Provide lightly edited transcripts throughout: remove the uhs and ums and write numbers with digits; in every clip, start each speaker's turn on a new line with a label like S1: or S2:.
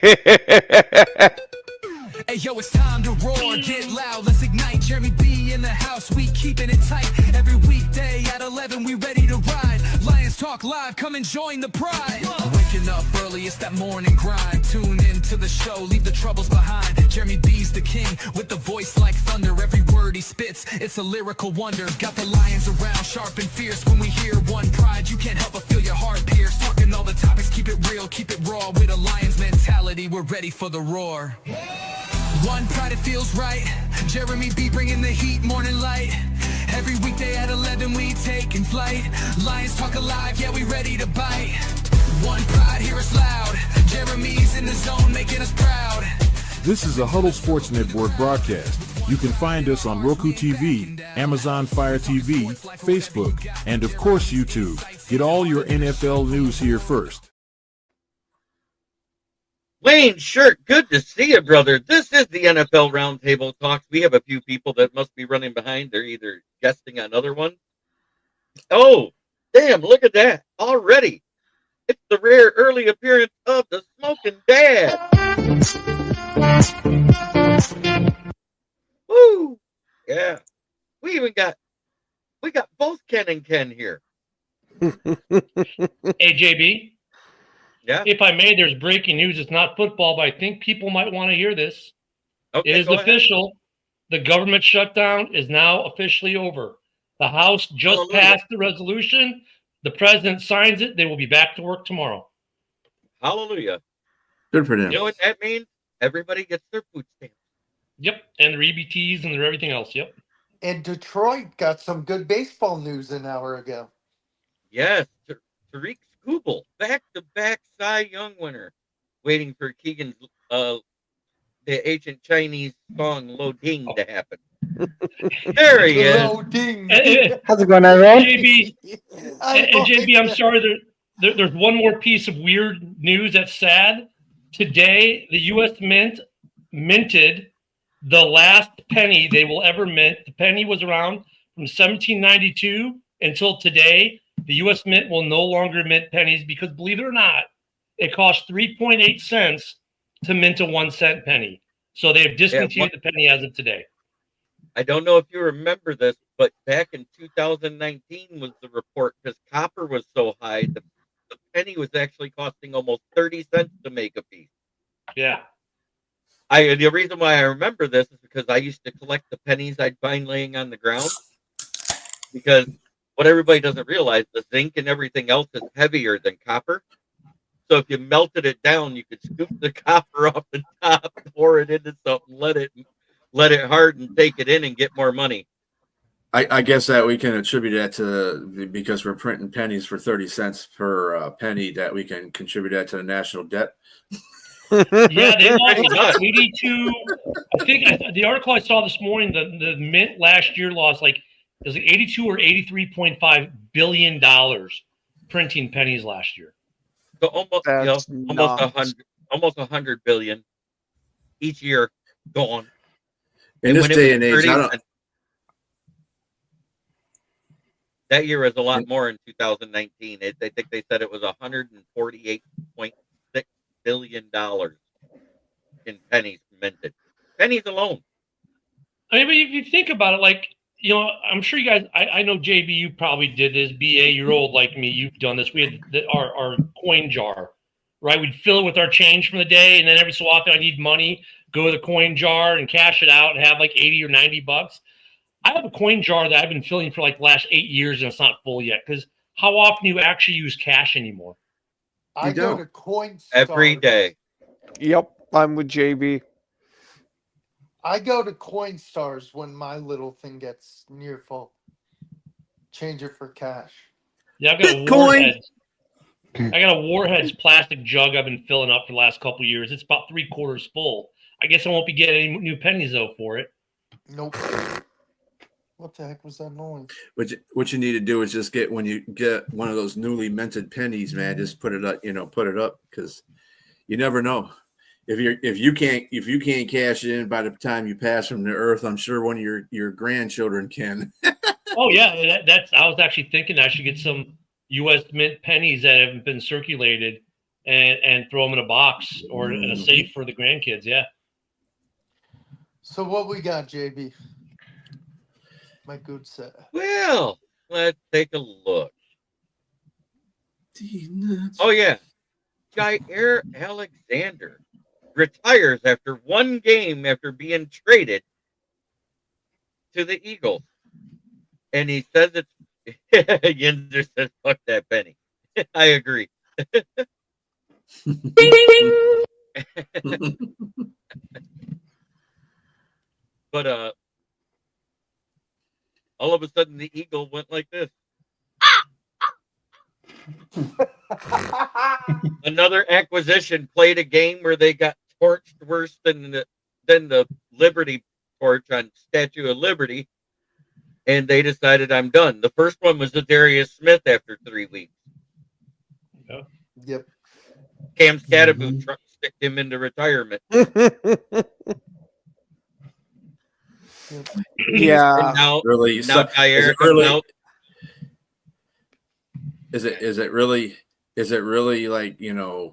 S1: Hey yo, it's time to roar, get loud, let's ignite. Jeremy B in the house, we keeping it tight. Every weekday at 11, we ready to ride. Lions Talk Live, come and join the pride. Waking up early, it's that morning grind. Tune in to the show, leave the troubles behind. Jeremy B's the king, with the voice like thunder. Every word he spits, it's a lyrical wonder. Got the lions around, sharp and fierce. When we hear one pride, you can't help but feel your heart pierce. Talking all the topics, keep it real, keep it raw. With a lion's mentality, we're ready for the roar. One pride, it feels right. Jeremy B bringing the heat, morning light. Every weekday at 11, we taking flight. Lions Talk Alive, yeah, we ready to bite. One pride, hear us loud. Jeremy's in the zone, making us proud.
S2: This is a Huddle Sports Network broadcast. You can find us on Roku TV, Amazon Fire TV, Facebook, and of course YouTube. Get all your NFL news here first.
S3: Lane Shirt, good to see you, brother. This is the NFL Roundtable Talks. We have a few people that must be running behind. They're either guesting on other one. Oh, damn, look at that. Already. It's the rare early appearance of the Smoking Dad. Woo! Yeah. We got both Ken and Ken here.
S4: Hey, JB.
S3: Yeah.
S4: If I may, there's breaking news. It's not football, but I think people might want to hear this.
S3: Okay,
S4: it is official. The government shutdown is now officially over. The House just passed the resolution. The president signs it. They will be back to work tomorrow.
S3: Hallelujah.
S5: Good for them.
S3: You know what that means? Everybody gets their food stamps.
S4: Yep, and their EBTs and their everything else. Yep.
S6: And Detroit got some good baseball news an hour ago.
S3: Yes, Tariq Skubal, back-to-back Cy Young winner, waiting for Keegan's the ancient Chinese song "Lo Ding" to happen. There he is.
S6: Lo Ding.
S7: How's it going, everyone?
S4: JB, and JB, I'm sorry. There's one more piece of weird news that's sad. Today, the U.S. Mint minted the last penny they will ever mint. The penny was around from 1792 until today. The U.S. Mint will no longer mint pennies because, believe it or not, it costs 3.8 cents to mint a 1 cent penny. So they have discontinued the penny as of today.
S3: I don't know if you remember this, but back in 2019 was the report because copper was so high, the penny was actually costing almost 30 cents to make a piece.
S4: Yeah.
S3: The reason why I remember this is because I used to collect the pennies I'd find laying on the ground, because what everybody doesn't realize, the zinc and everything else is heavier than copper. So if you melted it down, you could scoop the copper off the top, pour it into something, let it harden, take it in, and get more money.
S5: I guess that we can attribute that to because we're printing pennies for 30 cents per penny, that we can contribute that to the national debt.
S4: Yeah, they lost like 82. I think the article I saw this morning, the Mint last year lost like, it was like 82 or $83.5 billion printing pennies last year.
S3: So almost 100 billion each year gone.
S5: In this day and age,
S3: that year was a lot more in 2019. I think they said it was $148.6 billion in pennies minted. Pennies alone.
S4: I mean, but if you think about it, like, you know, I'm sure you guys, I know, JB, you probably did this. BA, you're old like me. You've done this. We had our coin jar, right? We'd fill it with our change from the day, and then every so often I need money, go to the coin jar and cash it out and have like 80 or 90 bucks. I have a coin jar that I've been filling for like the last 8 years, and it's not full yet, because how often do you actually use cash anymore?
S6: I go to Coinstar
S3: every day.
S7: Yep, I'm with JB.
S6: I go to Coinstars when my little thing gets near full. Change it for cash.
S4: Yeah, I've got Warheads. I got a Warheads plastic jug I've been filling up for the last couple of years. It's about 3/4 full. I guess I won't be getting any new pennies though for it.
S6: Nope. What the heck was that noise?
S5: What you need to do is just when you get one of those newly minted pennies, man, just put it up, because you never know. If you can't cash it in by the time you pass from the earth, I'm sure one of your grandchildren can.
S4: Oh yeah, I was actually thinking I should get some U.S. Mint pennies that haven't been circulated and throw them in a box or in a safe for the grandkids. Yeah.
S6: So what we got, JB? My good set.
S3: Well, let's take a look. Oh yeah, Jahmyr Alexander retires after one game after being traded to the Eagles, and he says it's Yinzer says, "Fuck that penny." I agree. But all of a sudden the eagle went like this. Another acquisition played a game where they got torched worse than the Liberty torch on Statue of Liberty, and they decided I'm done. The first one was the Darius Smith after 3 weeks.
S4: Yeah.
S6: Yep.
S3: Cam Scadaboo sticked him into retirement.
S7: Yeah.
S3: And now,
S5: Really?
S3: now Jahmyr
S5: really?
S3: out.
S5: Is it really like,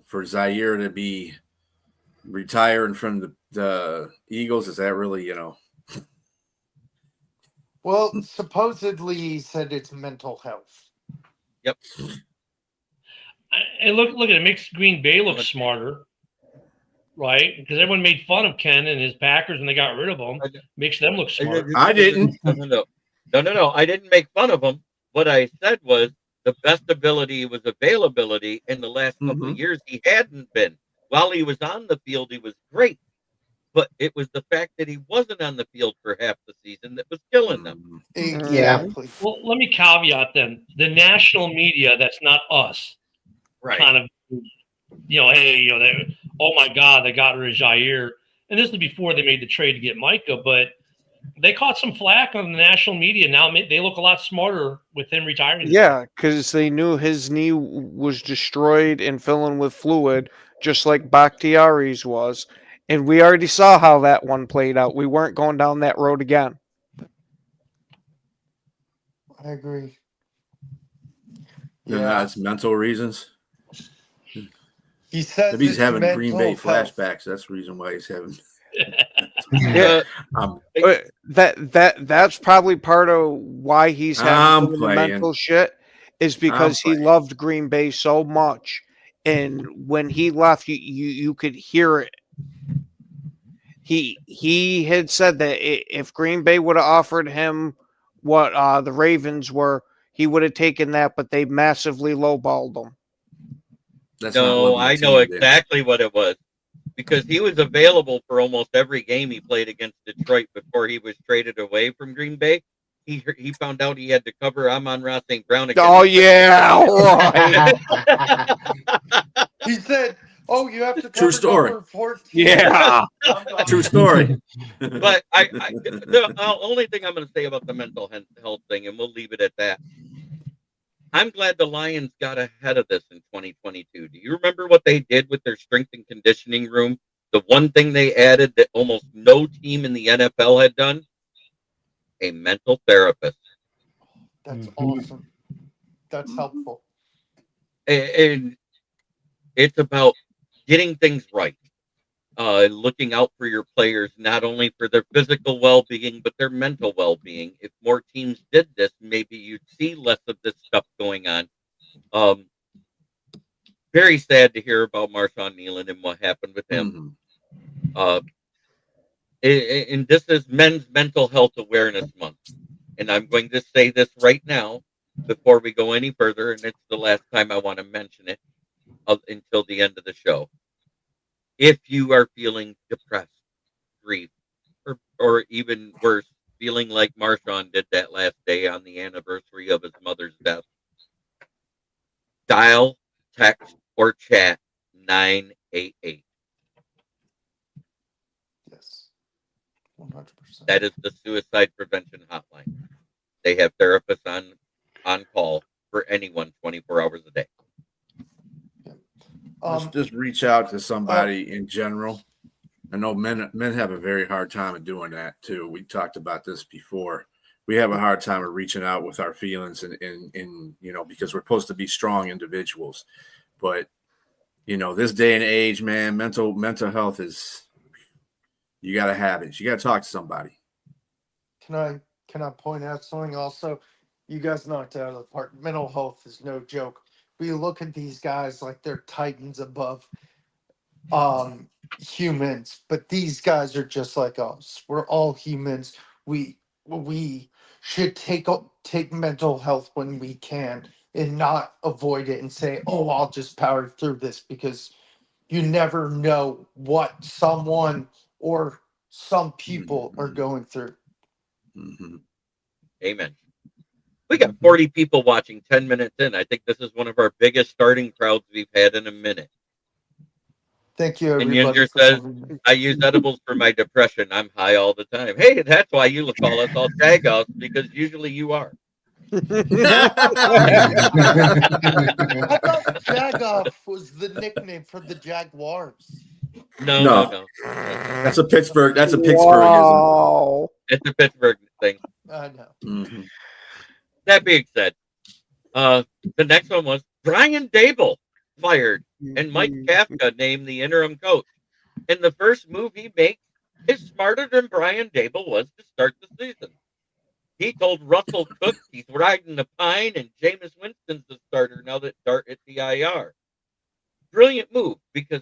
S5: for Zaire to be retiring from the Eagles? Is that really,
S6: Well, supposedly he said it's mental health.
S3: Yep.
S4: And look at it. Makes Green Bay look smarter, right? Because everyone made fun of Ken and his Packers and they got rid of him. Makes them look smart.
S5: I didn't.
S3: No. I didn't make fun of him. What I said was the best ability was availability. In the last couple of years, he hadn't been. While he was on the field, he was great. But it was the fact that he wasn't on the field for half the season that was killing them.
S6: Exactly.
S4: Well, let me caveat then. The national media, that's not us.
S3: Right.
S4: Kind of, hey, oh my God, they got rid of Jahmyr. And this is before they made the trade to get Micah, but they caught some flack on the national media. Now they look a lot smarter with him retiring.
S7: Yeah, because they knew his knee was destroyed and filling with fluid, just like Bakhtiari's was. And we already saw how that one played out. We weren't going down that road again.
S6: I agree.
S5: Yeah, that's mental reasons.
S6: He says
S5: if he's
S6: it's
S5: having
S6: mental
S5: Green Bay
S6: health.
S5: flashbacks, that's the reason why he's having.
S7: Yeah, that's probably part of why he's having some of the mental shit is because he loved Green Bay so much, and when he left, you could hear it. He had said that if Green Bay would have offered him what the Ravens were, he would have taken that, but they massively lowballed him.
S3: I know exactly what it was. Because he was available for almost every game he played against Detroit before he was traded away from Green Bay. He found out he had to cover Amon-Ra St. Brown again.
S7: Oh, yeah, right.
S6: He said, "Oh, you have to cover
S5: True story.
S6: number 14."
S7: Yeah.
S5: True story.
S3: But the only thing I'm going to say about the mental health thing, and we'll leave it at that, I'm glad the Lions got ahead of this in 2022. Do you remember what they did with their strength and conditioning room? The one thing they added that almost no team in the NFL had done? A mental therapist.
S6: That's awesome. That's helpful.
S3: And it's about getting things right. Looking out for your players, not only for their physical well-being, but their mental well-being. If more teams did this, maybe you'd see less of this stuff going on. Very sad to hear about Marshawn Nealon and what happened with him. And this is Men's Mental Health Awareness Month. And I'm going to say this right now before we go any further, and it's the last time I want to mention it until the end of the show. If you are feeling depressed, grief, or even worse, feeling like Marshawn did that last day on the anniversary of his mother's death, dial, text, or chat 988.
S6: Yes, 100%.
S3: That is the suicide prevention hotline. They have therapists on call for anyone 24 hours a day.
S5: Let's just reach out to somebody in general. I know men have a very hard time of doing that too. We talked about this before. We have a hard time of reaching out with our feelings and because we're supposed to be strong individuals. But this day and age, man, mental health is, you got to have it. You got to talk to somebody.
S6: Can I point out something also? You guys knocked it out of the park. Mental health is no joke. We look at these guys like they're titans above humans, but these guys are just like us. We're all humans. We should take mental health when we can and not avoid it and say, "Oh, I'll just power through this," because you never know what someone or some people are going through.
S5: Mm-hmm.
S3: Amen. We got 40 people watching 10 minutes in. I think this is one of our biggest starting crowds we've had in a minute.
S6: Thank you,
S3: And
S6: everybody.
S3: Ginger says, I use edibles for my depression. I'm high all the time. Hey, that's why you call us all Jagoffs, because usually you are.
S6: I thought Jagoff was the nickname for the Jaguars.
S3: No.
S5: That's a Pittsburgh. That's a Pittsburghism.
S7: Wow.
S3: It's a Pittsburgh thing.
S6: I know.
S5: Mm-hmm.
S3: That being said, the next one was Brian Daboll fired and Mike Kaka named the interim coach. And the first move he makes is smarter than Brian Daboll was to start the season. He told Russell Cook he's riding the pine and Jameis Winston's the starter now that Dart hit the IR. Brilliant move, because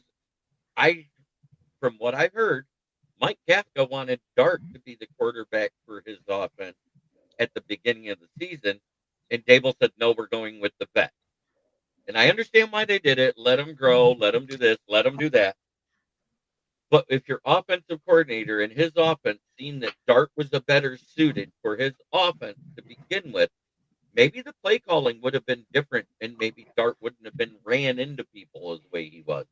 S3: from what I heard, Mike Kafka wanted Dart to be the quarterback for his offense at the beginning of the season, and Daboll said, no, we're going with the vet. And I understand why they did it. Let him grow, let him do this, let him do that. But if your offensive coordinator and his offense seen that Dart was a better suited for his offense to begin with, maybe the play calling would have been different, and maybe Dart wouldn't have been ran into people as the way he was.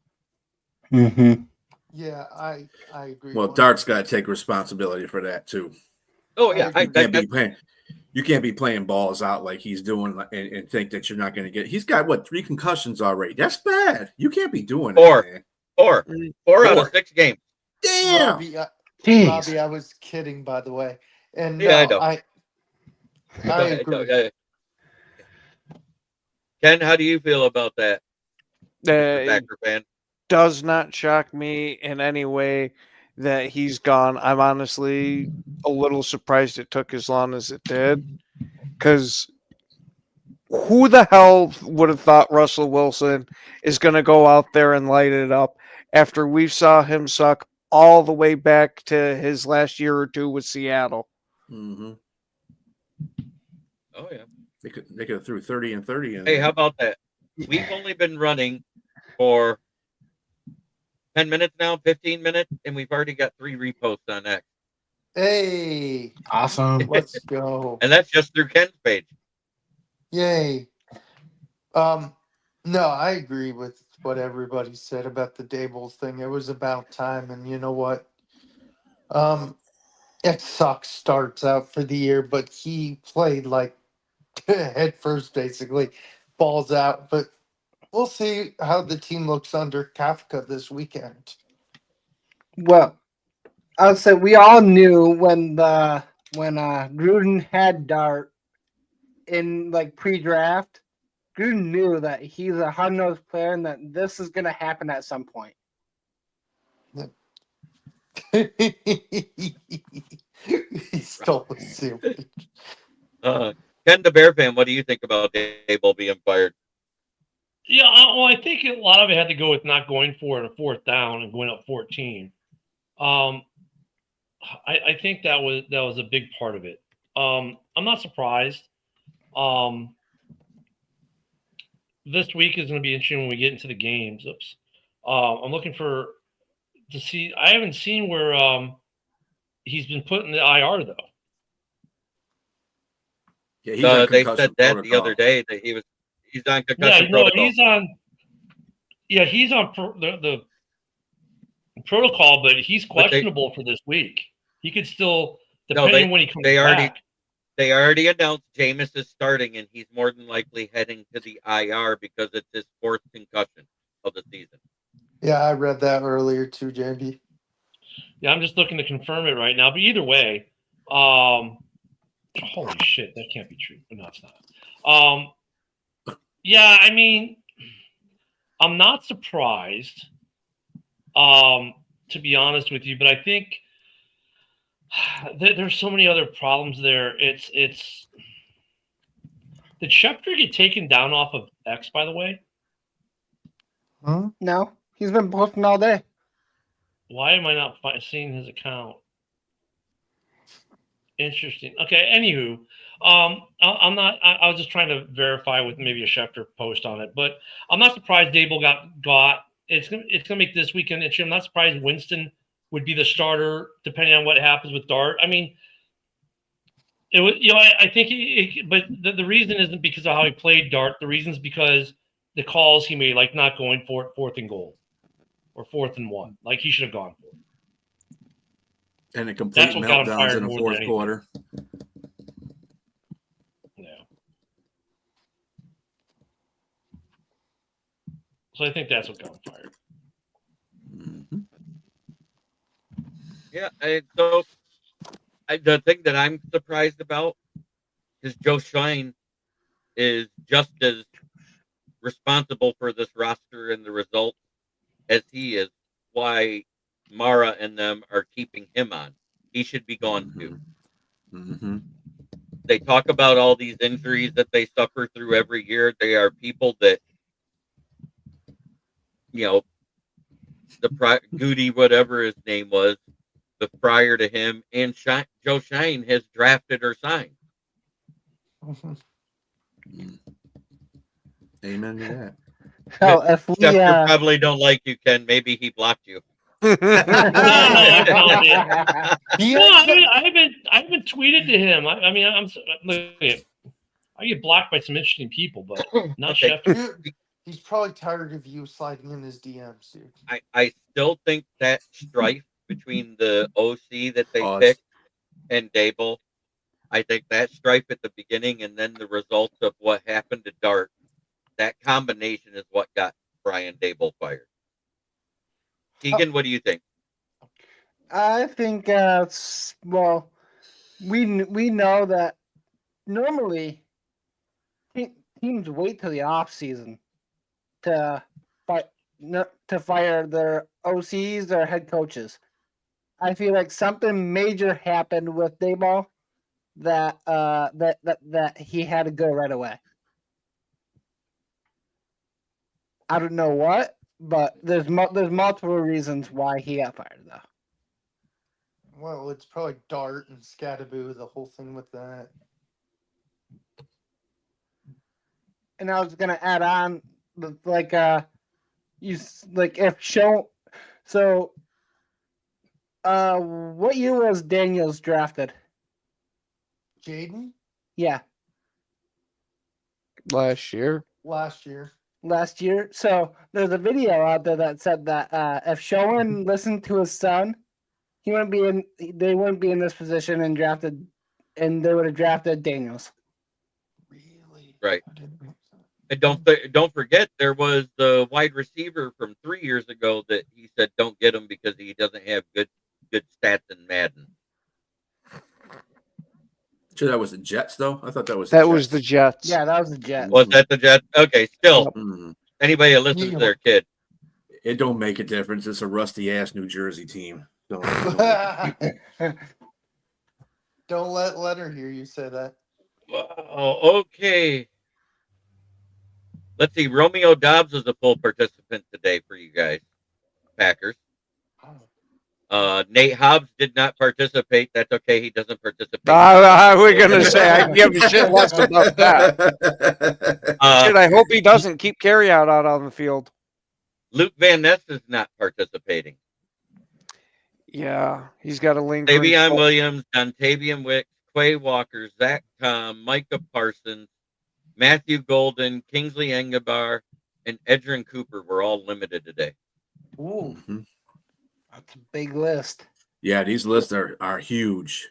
S8: Mm-hmm.
S6: Yeah, I agree.
S5: Well, Dart's got to take responsibility for that too.
S3: Oh yeah,
S5: You can't be playing balls out like he's doing and think that you're not going to get. He's got 3 concussions already. That's bad. You can't be doing that, man.
S3: Four out of 6 games.
S5: Damn.
S6: Robbie, I was kidding, by the way. And
S3: yeah,
S6: no,
S3: I
S6: agree.
S3: Ken, how do you feel about that?
S7: Packer
S3: fan.
S7: Does not shock me in any way that he's gone. I'm honestly a little surprised it took as long as it did, because who the hell would have thought Russell Wilson is going to go out there and light it up after we saw him suck all the way back to his last year or two with Seattle?
S5: Mm-hmm.
S3: Oh yeah,
S5: they could have threw 30 and 30 in.
S3: Hey, how about that? We've only been running for 10 minutes now, 15 minutes, and we've already got 3 reposts on X.
S6: Hey,
S8: awesome.
S6: Let's go.
S3: And that's just through Ken's page.
S6: Yay. No, I agree with what everybody said about the Daboll thing. It was about time, and you know what? It sucks starts out for the year, but he played like head first, basically, balls out. But we'll see how the team looks under Kafka this weekend.
S8: Well, I would say we all knew when Gruden had Dart in like pre-draft, Gruden knew that he's a hard-nosed player and that this is going to happen at some point.
S6: He stole the sandwich.
S3: Ken, the Bear fan, what do you think about Daboll being fired?
S4: Yeah, well, I think a lot of it had to go with not going for it a 4th down and going up 14. I think that was a big part of it. I'm not surprised. This week is going to be interesting when we get into the games. I'm looking to see. I haven't seen where he's been put in the IR though.
S5: Yeah,
S3: they said that the other day that he's on concussion protocol.
S4: He's on the protocol, but he's questionable for this week. He could still, depending when he comes back.
S3: They already announced Jameis is starting, and he's more than likely heading to the IR because it's his 4th concussion of the season.
S6: Yeah, I read that earlier too, JB.
S4: Yeah, I'm just looking to confirm it right now. But either way, holy shit, that can't be true. No, it's not. Yeah, I mean, I'm not surprised, to be honest with you, but I think there's so many other problems there. It's did Schefter get taken down off of X, by the way?
S6: Huh?
S8: No, he's been posting all day.
S4: Why am I not seeing his account? Interesting. Okay. Anywho, I'm not. I was just trying to verify with maybe a Schefter post on it, but I'm not surprised Daboll got. It's gonna make this weekend interesting. I'm not surprised Winston would be the starter depending on what happens with Dart. I mean, it was. I think. But the reason isn't because of how he played Dart. The reason is because the calls he made, like not going for it, 4th and goal or 4th and 1, like he should have gone for it.
S5: And a complete
S4: That's what got him
S5: meltdowns
S4: fired
S5: in the
S4: more
S5: fourth
S4: than
S5: quarter.
S4: Yeah. So I think that's what got him fired.
S5: Mm-hmm.
S3: Yeah. The thing that I'm surprised about is Joe Shine is just as responsible for this roster and the results as he is. Why Mara and them are keeping him on. He should be gone too.
S5: Mm-hmm.
S3: They talk about all these injuries that they suffer through every year. They are people that, the Goody, whatever his name was, the prior to him, and Joe Shine has drafted or signed.
S5: Amen to that.
S8: So if we
S3: Schefter probably don't like you, Ken. Maybe he blocked you.
S4: No, I
S6: Yeah,
S4: haven't tweeted to him. I mean, I get blocked by some interesting people, but not
S3: Okay.
S4: Schefter.
S6: dude, he's probably tired of you sliding in his DMs, dude.
S3: I still think that strife between the OC that they
S5: Oh,
S3: picked and Daboll, I think that strife at the beginning and then the results of what happened to Dart, that combination is what got Brian Daboll fired. Keegan, what do you think?
S8: I think well, we know that normally teams wait till the off season to fire their OCs or head coaches. I feel like something major happened with Daboll that he had to go right away. I don't know what, but there's multiple reasons why he got fired though.
S6: Well, it's probably Dart and Scattaboo, the whole thing with that.
S8: And I was gonna add on, if show. So, what year was Daniels drafted?
S6: Jaden?
S8: Yeah,
S7: Last year.
S6: Last year.
S8: last year. So there's a video out there that said that if Schoen listened to his son, they wouldn't be in this position and they would have drafted Daniels.
S6: Really?
S3: Right.
S6: I didn't think so.
S3: And don't forget, there was the wide receiver from 3 years ago that he said don't get him because he doesn't have good stats in Madden.
S5: Sure, that was the Jets, though. I thought that was
S7: the Jets.
S8: Yeah, that was the Jets.
S3: Was that the Jets? Okay, still,
S5: Mhm.
S3: anybody that listens to their kid.
S5: It don't make a difference. It's a rusty ass New Jersey team. Don't
S6: Don't let her hear you say that.
S3: Wow, okay. Let's see. Romeo Dobbs is a full participant today for you guys, Packers. Nate Hobbs did not participate. That's okay. He doesn't participate.
S7: We're gonna say I give a shit less about that. Shit, I hope he doesn't keep carry out on the field.
S3: Luke Van Ness is not participating.
S7: Yeah, he's got a lingering.
S3: Davion Williams, Dontavian Wicks, Quay Walker, Zach Tom, Micah Parsons, Matthew Golden, Kingsley Engabar, and Edrin Cooper were all limited today.
S6: Ooh.
S5: Mhm.
S8: That's a big list.
S5: Yeah, these lists are huge.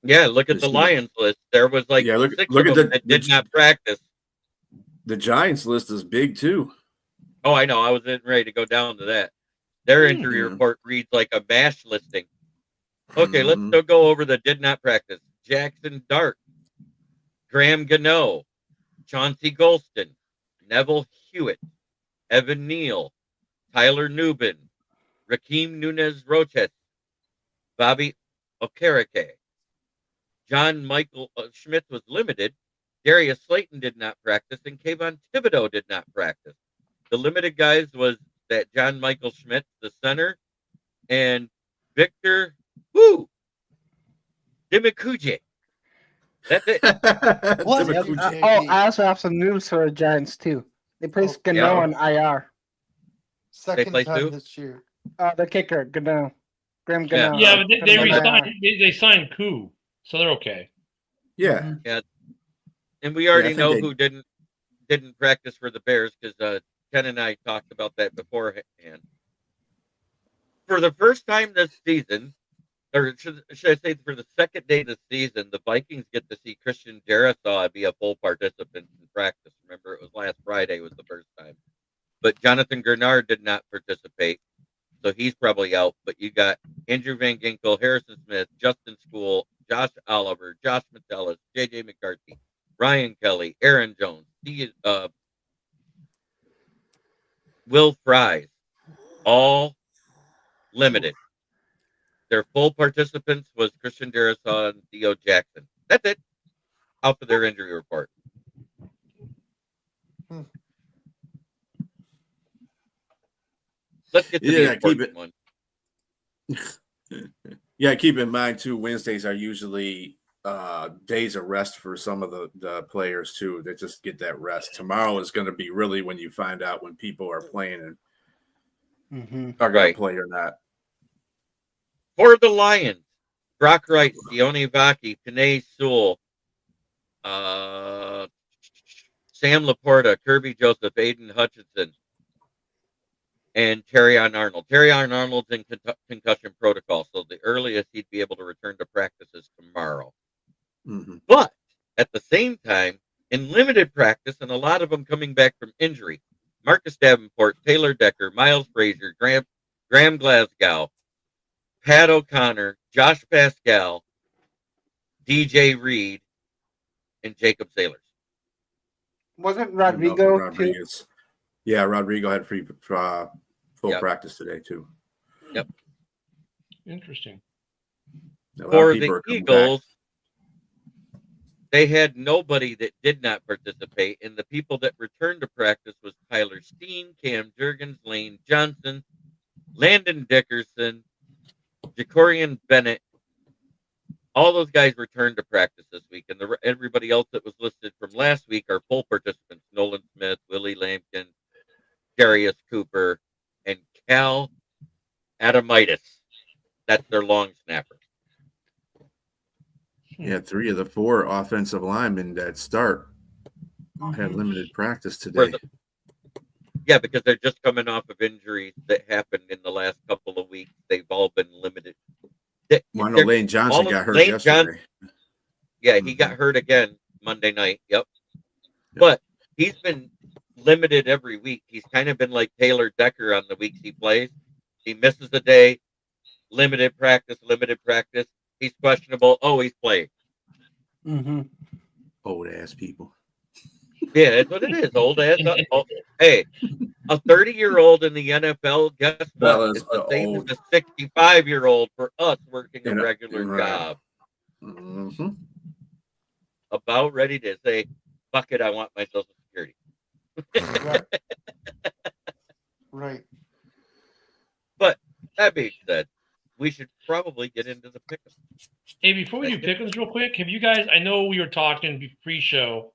S3: Yeah, look at the Lions list. There was like
S5: look
S3: 6
S5: at
S3: of them that did not practice.
S5: The Giants list is big too.
S3: Oh, I know. I was ready to go down to that. Their injury
S5: Mhm.
S3: report reads like a MASH listing. Okay, let's
S5: Mhm.
S3: still go over the did not practice. Jackson Dart, Graham Gano, Chauncey Golston, Neville Hewitt, Evan Neal, Tyler Nubin, Rakeem Nunez-Roches, Bobby Okereke. John Michael Schmidt was limited. Darius Slayton did not practice, and Kayvon Thibodeau did not practice. The limited guys was that John Michael Schmidt, the center, and Victor Dimikuje. That's it.
S6: What?
S8: Yep.
S6: JB.
S8: I also have some news for the Giants too. They placed Gano on IR.
S6: Second
S3: play
S6: time
S3: two?
S6: this year.
S8: The kicker, Gano. Graham
S3: Yeah.
S8: Gano.
S4: Yeah, but they
S8: Put him on
S4: resigned.
S8: IR.
S4: They signed Koo, so they're okay.
S5: Yeah.
S3: And we already
S5: think
S3: know
S5: they-
S3: who didn't practice for the Bears because Ken and I talked about that beforehand. For the first time this season, or should I say for the second day of the season, the Vikings get to see Christian Jerisaw be a full participant in practice. Remember, it was last Friday was the first time. But Jonathan Grenard did not participate, so he's probably out. But you got Andrew Van Ginkel, Harrison Smith, Justin School, Josh Oliver, Josh Metellus, J.J. McCarthy, Ryan Kelly, Aaron Jones, Will Fries, all limited. Their full participants was Christian Jerisaw and Theo Jackson. That's it. Out for their injury report. Let's get to the important one.
S5: Yeah, keep in mind too, Wednesdays are usually days of rest for some of the players too. They just get that rest. Tomorrow is going to be really when you find out when people are playing and are going to play or not.
S3: For the Lions, Brock Wright, Sione Vaki, Panay Sewell, Sam Laporta, Kirby Joseph, Aiden Hutchinson, and Terrion Arnold. Terrion Arnold's in concussion protocol, so the earliest he'd be able to return to practice is tomorrow. But at the same time, in limited practice, and a lot of them coming back from injury, Marcus Davenport, Taylor Decker, Miles Frazier, Graham Glasgow, Pat O'Connor, Josh Pascal, DJ Reed, and Jacob Sailors.
S8: Wasn't Rodrigo
S5: Rodriguez?
S8: Too?
S5: Yeah, Rodrigo had full
S3: Yep.
S5: practice today too.
S3: Yep.
S4: Interesting.
S3: For the Eagles, they had nobody that did not participate, and the people that returned to practice was Tyler Steen, Cam Jurgens, Lane Johnson, Landon Dickerson, Jacorian Bennett. All those guys returned to practice this week, and everybody else that was listed from last week are full participants: Nolan Smith, Willie Lampkin, Darius Cooper, and Cal Adamitis. That's their long snapper.
S5: Yeah, 3 of the 4 offensive linemen that start had limited practice today.
S3: Yeah, because they're just coming off of injuries that happened in the last couple of weeks. They've all been limited.
S5: I know Lane Johnson got hurt yesterday.
S3: He got hurt again Monday night. Yep. But he's been limited every week. He's kind of been like Taylor Decker on the weeks he plays. He misses a day, limited practice. He's questionable. Oh, he's playing.
S5: Old ass people.
S3: Yeah, that's what it is. Old ass. Hey, a 30-year-old in the NFL, guess what? It's the same as a 65-year-old for us working a regular job. About ready to say, fuck it, I want my Social Security.
S6: Right.
S3: But that being said, we should probably get into the pick 'em.
S4: Hey, before we do pick 'ems real quick, have you guys, I know we were talking pre-show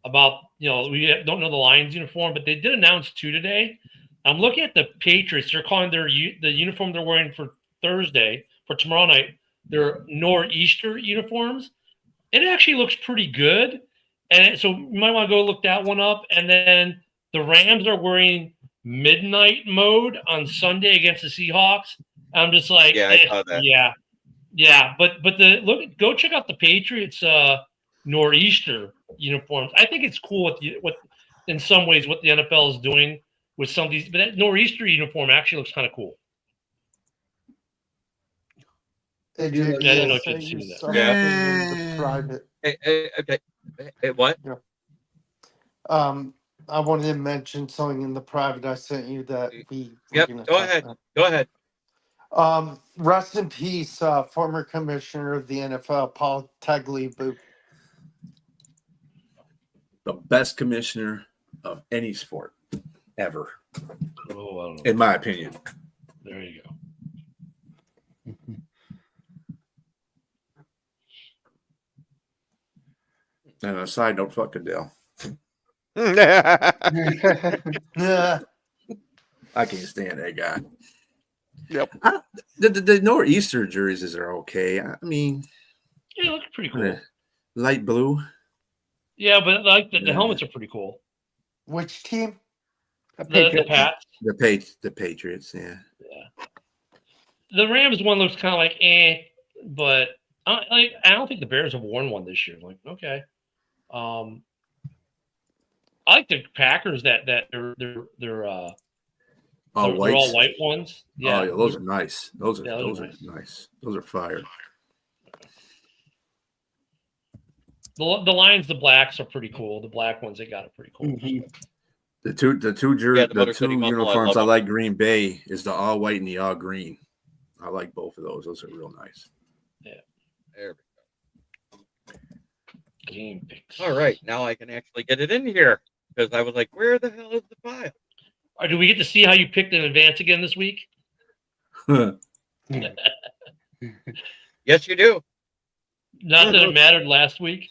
S4: about, we don't know the Lions uniform, but they did announce 2 today. I'm looking at the Patriots. They're calling the uniform they're wearing for Thursday, for tomorrow night, their Nor'easter uniforms. It actually looks pretty good. And so you might want to go look that one up. And then the Rams are wearing midnight mode on Sunday against the Seahawks. I'm just like,
S3: I saw that.
S4: Yeah. But go check out the Patriots Nor'easter uniforms. I think it's cool what in some ways what the NFL is doing with some of these. But that Nor'easter uniform actually looks kind of cool.
S6: I
S4: didn't know if you'd seen that.
S6: Yeah. Private.
S3: Hey, what?
S6: Yeah. I wanted to mention something in the private I sent you that we were
S3: Yep.
S6: gonna
S3: Go
S6: talk
S3: ahead.
S6: about.
S3: Go ahead.
S6: Rest in peace, former commissioner of the NFL, Paul Tagliabue.
S5: The best commissioner of any sport ever,
S4: Oh, I don't know.
S5: in my opinion.
S4: There you go.
S5: And on a side note, fuck Adele.
S6: Yeah.
S5: I can't stand that guy.
S7: Yep.
S5: The Northeaster jerseys are okay. I mean,
S4: Yeah, it looks pretty cool.
S5: light blue.
S4: Yeah, but like the helmets are pretty cool.
S6: Which team?
S4: The Pats.
S5: The Patriots, yeah.
S4: Yeah. The Rams one looks kind of like but I don't think the Bears have worn one this year. Like, okay. I like the Packers that they're
S5: all
S4: white ones. Yeah,
S5: Oh, yeah, those are nice. Those are
S4: nice.
S5: nice. Those are fire.
S4: The Lions, the blacks are pretty cool. The black ones they got are pretty cool.
S8: Mhm.
S5: The two
S3: Motor City Muscle,
S5: uniforms
S3: I
S5: I
S3: love
S5: like Green Bay is the all white and the all green. I like both of those. Those are real nice.
S4: Yeah.
S3: There we
S4: Game picks.
S3: go. All right. Now I can actually get it in here because I was like, where the hell is the file?
S4: Do we get to see how you picked in advance again this week?
S3: Yes, you do.
S4: Not that it mattered last week.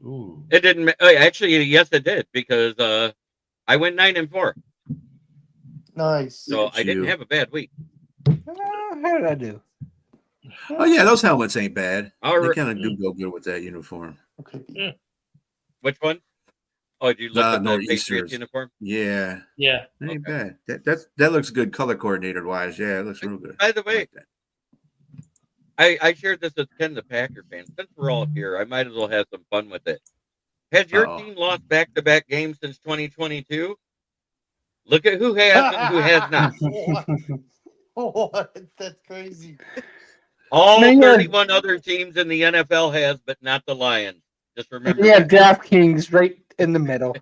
S4: Ooh.
S3: It didn't. Actually, yes, it did because I went 9-4.
S6: Nice.
S3: So
S5: Look at
S3: I didn't
S5: you.
S3: have a bad week.
S8: How did I do?
S5: Oh yeah, those helmets ain't bad.
S3: All
S5: They
S3: right.
S5: kind of do go good with that uniform.
S6: Okay.
S4: Yeah.
S3: Which one? Oh, did you look at the
S5: Northeasters.
S3: Patriots uniform?
S5: Yeah,
S4: Yeah.
S5: it ain't
S3: Okay.
S5: bad. That looks good color coordinated wise. Yeah, it looks real good.
S3: By the
S5: I
S3: way,
S5: like that.
S3: I shared this with Ken, the Packer fan. Since we're all here, I might as well have some fun with it. Has your team lost back-to-back games since 2022? Look at who has and who has not.
S6: What? That's crazy.
S3: All
S8: Man, yeah.
S3: 31 other teams in the NFL has, but not the Lions. Just remember
S8: Yeah,
S3: that.
S8: DraftKings right in the middle.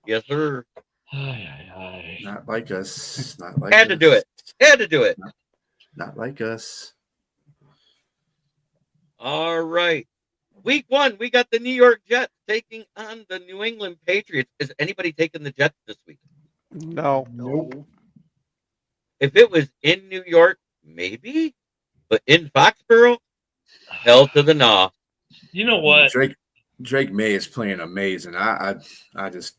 S3: Yes, sir.
S5: Not like us. Not like
S3: Had to do it. Had to do it.
S5: Not like us.
S3: All right. Week 1, we got the New York Jets taking on the New England Patriots. Is anybody taking the Jets this week?
S7: No.
S6: Nope.
S3: If it was in New York, maybe. But in Foxborough, hell to the nah.
S4: You know what?
S5: Drake May is playing amazing. I just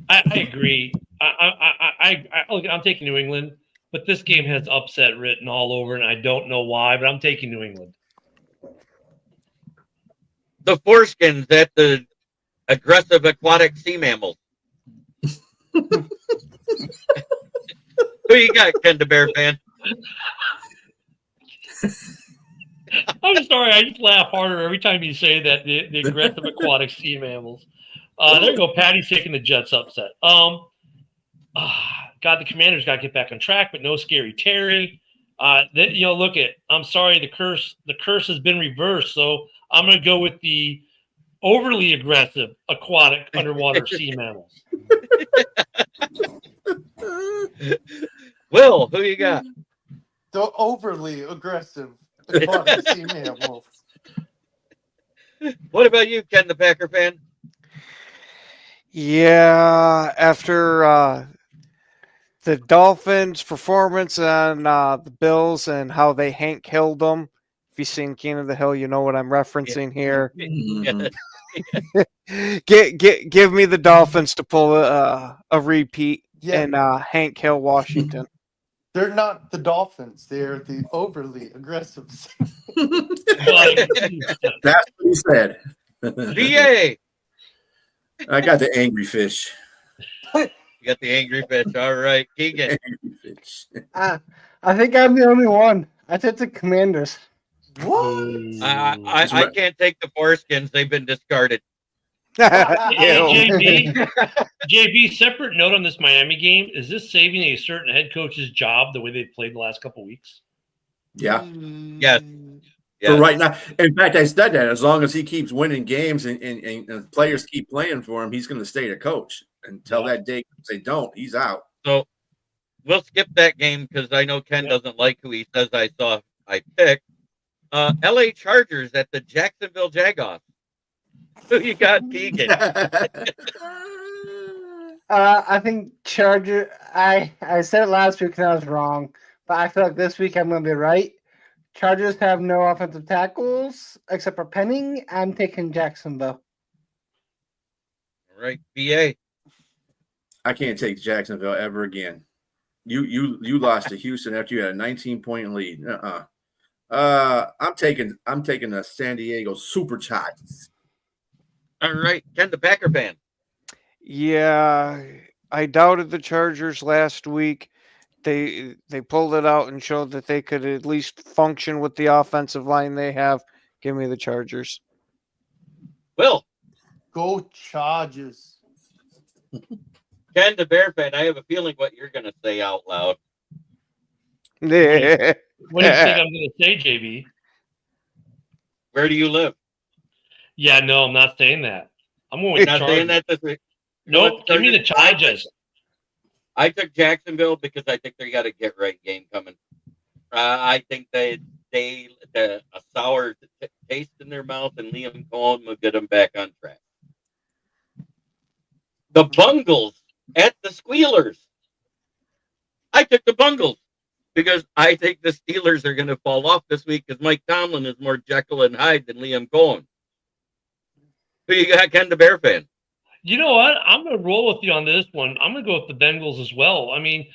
S4: I agree. Look, I'm taking New England, but this game has upset written all over, and I don't know why, but I'm taking New England.
S3: The foreskins at the aggressive aquatic sea mammals. Who you got, Ken the Bear fan?
S4: I'm sorry, I just laugh harder every time you say that. The aggressive aquatic sea mammals. There you go. Patty's taking the Jets upset. God, the Commanders got to get back on track, but no Scary Terry. Look at. I'm sorry, the curse has been reversed. So I'm going to go with the overly aggressive aquatic underwater sea mammals.
S3: Will, who you got?
S6: The overly aggressive aquatic sea mammals.
S3: What about you, Ken the Packer fan?
S7: Yeah, after the Dolphins' performance on the Bills and how they Hank Hilled them. If you've seen King of the Hill, you know what I'm referencing here.
S3: Yeah.
S7: Give me the Dolphins to pull a repeat
S6: Yeah.
S7: in Hank Hill, Washington.
S6: They're not the Dolphins. They're the overly aggressive.
S5: that's what he said.
S3: BA.
S5: I got the angry fish.
S3: You got the angry fish. All right, Keegan.
S5: Angry fish.
S8: I think I'm the only one. I took the Commanders.
S6: What?
S3: I can't take the foreskins. They've been discarded.
S4: Hey, JB, separate note on this Miami game. Is this saving a certain head coach's job the way they've played the last couple weeks?
S5: Yeah.
S3: Yes.
S5: For right now. In fact, I said that as long as he keeps winning games and players keep playing for him, he's going to stay the coach until that day. If they don't, he's out.
S3: So we'll skip that game because I know Ken doesn't like who he says I picked. LA Chargers at the Jacksonville Jaguars. Who you got, Keegan?
S8: I think Charger. I said it last week and I was wrong, but I feel like this week I'm going to be right. Chargers have no offensive tackles except for Penning. I'm taking Jacksonville.
S3: All right, BA.
S5: I can't take Jacksonville ever again. You lost to Houston after you had a 19-point lead. I'm taking the San Diego Superchargers.
S3: All right, Ken, the Packer fan.
S7: Yeah, I doubted the Chargers last week. They pulled it out and showed that they could at least function with the offensive line they have. Give me the Chargers.
S3: Will.
S6: Go Chargers.
S3: Ken, the Bear fan, I have a feeling what you're going to say out loud.
S4: What do you think I'm going to say, JB?
S3: Where do you live?
S4: Yeah, no, I'm not saying that. I'm going with
S3: Not
S4: Chargers.
S3: saying that this week.
S4: Nope, give me the Chargers.
S3: I took Jacksonville because I think they got a get right game coming. I think a sour taste in their mouth and Liam Cohen will get them back on track. The Bungles at the Squealers. I took the Bungles because I think the Steelers are going to fall off this week because Mike Tomlin is more Jekyll and Hyde than Liam Cohen. Who you got, Ken, the Bear fan?
S4: You know what? I'm going to roll with you on this one. I'm going to go with the Bengals as well. I mean,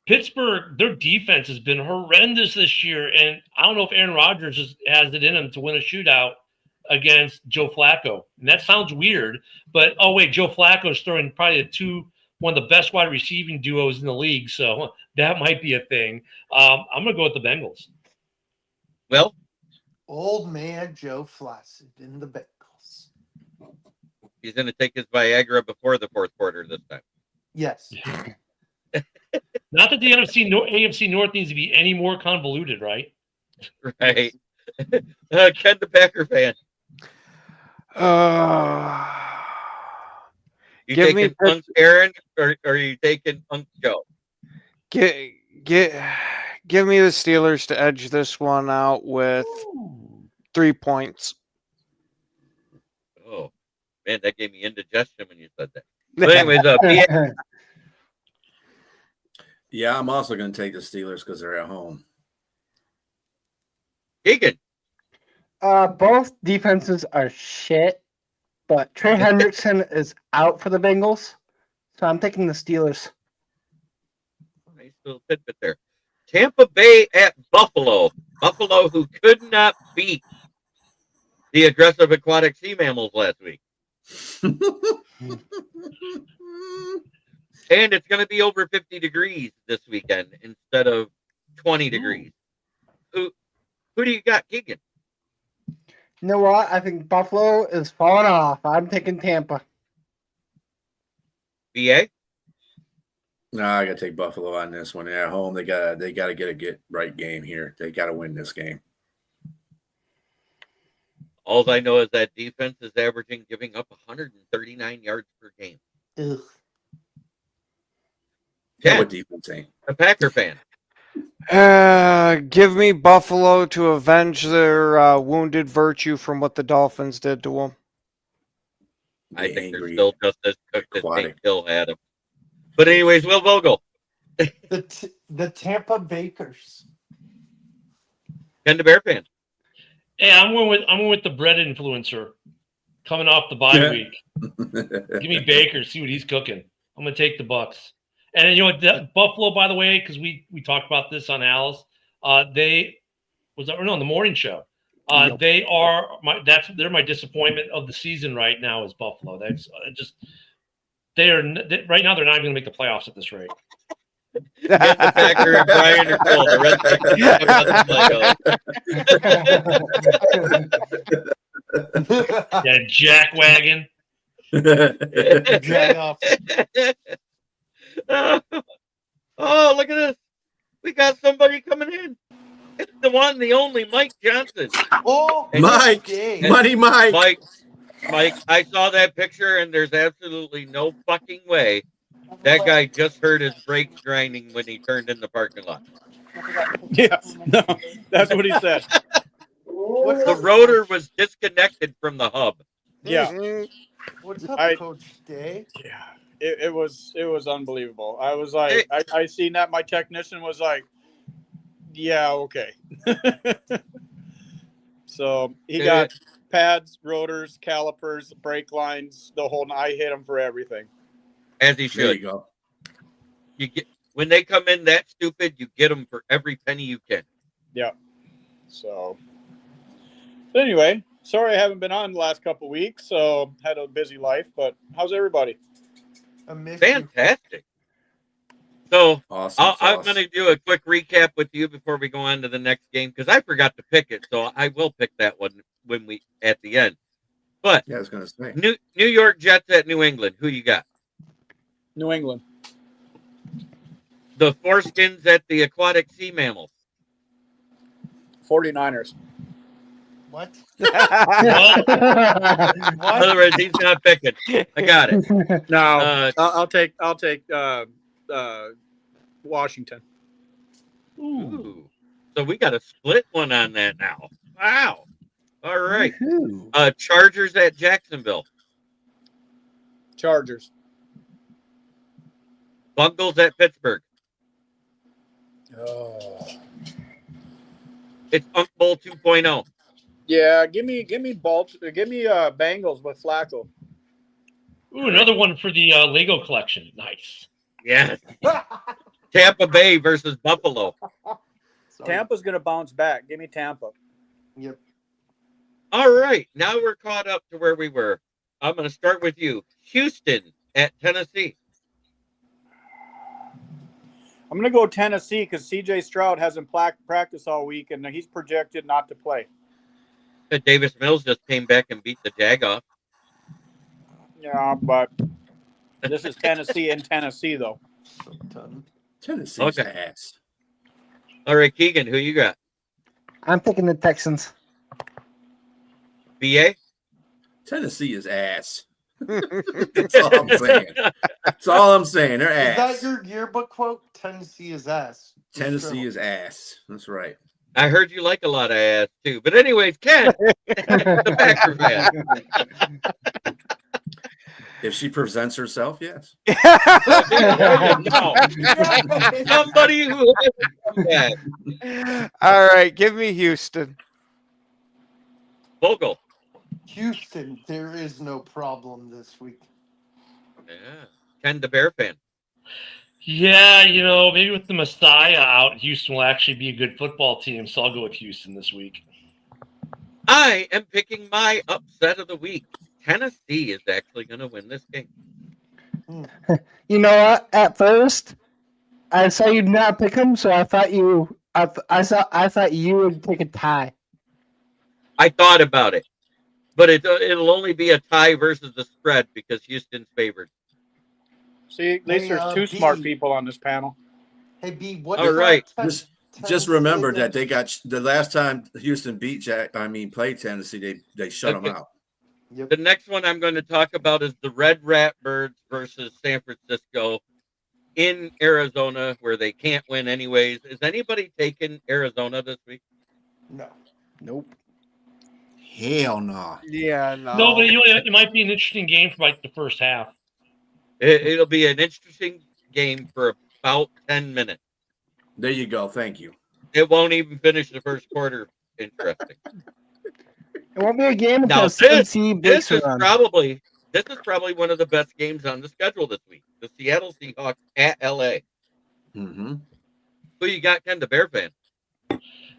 S4: Pittsburgh, their defense has been horrendous this year, and I don't know if Aaron Rodgers has it in him to win a shootout against Joe Flacco. And that sounds weird, but Joe Flacco is throwing probably one of the best wide receiving duos in the league, so that might be a thing. I'm going to go with the Bengals.
S3: Well,
S6: Old man Joe Flacco in the Bengals.
S3: he's going to take his Viagra before the fourth quarter this time.
S6: Yes.
S4: Not that the AFC North needs to be any more convoluted, right?
S3: Right. Ken, the Packer fan. You taking Unc Aaron or are you taking Unc Joe?
S7: Give me the Steelers to edge this one out with 3 points.
S3: Oh, man, that gave me indigestion when you said that. But anyways,
S5: Yeah, I'm also going to take the Steelers because they're at home.
S3: Keegan.
S8: Both defenses are shit, but Trey Hendrickson is out for the Bengals, so I'm taking the Steelers.
S3: Nice little tidbit there. Tampa Bay at Buffalo. Buffalo, who could not beat the aggressive aquatic sea mammals last week. And it's going to be over 50 degrees this weekend instead of 20 degrees. Who do you got, Keegan?
S8: You know what? I think Buffalo is falling off. I'm taking Tampa.
S3: BA?
S5: No, I got to take Buffalo on this one. At home, they got to get a get right game here. They got to win this game.
S3: All I know is that defense is giving up 139 yards per game.
S6: Ugh.
S5: Yeah, what defense ain't?
S3: A Packer fan.
S7: Give me Buffalo to avenge their wounded virtue from what the Dolphins did to them.
S3: I think they're still just as cooked as St. Hill had them. But anyways, Will Vogel.
S6: The Tampa Bakers.
S3: Ken, the Bear fan.
S4: Hey, I'm going with the bread influencer coming off the bye week. Give me Baker, see what he's cooking. I'm going to take the Bucks. And you know what, Buffalo, by the way, because we talked about this on Alice, on the morning show. They're my disappointment of the season right now is Buffalo. That's right now they're not even going to make the playoffs at this rate.
S3: Get the Packer and Brian are cool. The rest of
S4: Yeah, Jack Wagon.
S6: Jag off.
S3: Oh, look at this. We got somebody coming in. It's the one, the only Mike Johnson.
S6: Oh,
S3: And-
S5: Mike,
S6: Dave.
S5: Money Mike.
S3: Mike, I saw that picture, and there's absolutely no fucking way that guy just heard his brakes grinding when he turned in the parking lot.
S9: Yeah, no, that's what he said.
S6: What's
S3: The
S6: up,
S3: rotor
S6: Coach?
S3: was disconnected from the hub.
S9: Yeah,
S7: Mhm.
S6: What's up,
S9: I-
S6: Coach Day?
S9: yeah, it was unbelievable. I was like, I seen that. My technician was like, yeah, okay. So he got pads, rotors, calipers, brake lines, the whole. I hit him for everything.
S3: As he
S5: There you
S3: should.
S5: go.
S3: You get when they come in that stupid, you get them for every penny you can.
S9: Yeah. So anyway, sorry I haven't been on the last couple of weeks. So had a busy life, but how's everybody?
S6: I miss you.
S3: Fantastic. So
S5: Awesome.
S3: I'm going to do a quick recap with you before we go on to the next game because I forgot to pick it, so I will pick that one when we at the end. But
S5: Yeah, I was going to say.
S3: New York Jets at New England. Who you got?
S9: New England.
S3: The foreskins at the aquatic sea mammals.
S9: 49ers.
S6: What?
S3: In other words, he's not picking. I got it.
S9: No, I'll take Washington.
S3: Ooh. So we got a split one on that now. Wow. All right. Chargers at Jacksonville.
S9: Chargers.
S3: Bungles at Pittsburgh.
S9: Oh.
S3: It's Unk Bowl 2.0.
S9: Yeah, give me Bengals with Flacco.
S4: Ooh, another one for the Lego collection. Nice.
S3: Yes. Tampa Bay versus Buffalo.
S6: Sorry.
S9: Tampa's gonna bounce back. Give me Tampa.
S6: Yep.
S3: All right. Now we're caught up to where we were. I'm going to start with you. Houston at Tennessee.
S9: I'm gonna go Tennessee because C.J. Stroud hasn't practiced all week, and he's projected not to play.
S3: Davis Mills just came back and beat the Jag off.
S9: Yeah, but this is Tennessee in Tennessee, though.
S5: Tennessee's
S3: Okay.
S5: ass.
S3: All right, Keegan, who you got?
S8: I'm picking the Texans.
S3: BA?
S5: Tennessee is ass. That's all I'm saying. That's all I'm saying. They're
S6: Is
S5: ass.
S6: that your yearbook quote? Tennessee is ass.
S5: Tennessee is ass. That's right.
S3: I heard you like a lot of ass, too. But anyways, Ken, the Packer fan.
S5: If she presents herself, yes.
S3: No. Somebody who has
S7: All right, give me Houston.
S3: Vogel.
S6: Houston, there is no problem this week.
S3: Yeah. Ken, the Bear fan.
S4: Yeah, maybe with the Messiah out, Houston will actually be a good football team, so I'll go with Houston this week.
S3: I am picking my upset of the week. Tennessee is actually going to win this game.
S8: You know what? At first, I saw you not pick them, so I thought you. I thought you would pick a tie.
S3: I thought about it, but it'll only be a tie versus the spread because Houston's favored.
S9: See, at least
S6: Hey,
S9: there's two
S6: B.
S9: smart people on this panel.
S6: Hey, B, what?
S3: All right.
S5: Just remember that they got the last time Houston played Tennessee, they shut them out.
S6: Yep.
S3: The next one I'm going to talk about is the Red Ratbirds versus San Francisco in Arizona, where they can't win anyways. Is anybody taking Arizona this week?
S6: No.
S8: Nope.
S5: Hell no.
S7: Yeah, no.
S4: No, but it might be an interesting game for like the first half.
S3: It'll be an interesting game for about 10 minutes.
S5: There you go. Thank you.
S3: It won't even finish the first quarter. Interesting.
S8: It won't be a game
S3: Now,
S8: until CNC
S3: this
S8: breaks
S3: is
S8: around.
S3: probably one of the best games on the schedule this week. The Seattle Seahawks at LA.
S5: Mm-hmm.
S3: Who you got, Ken, the Bear fan?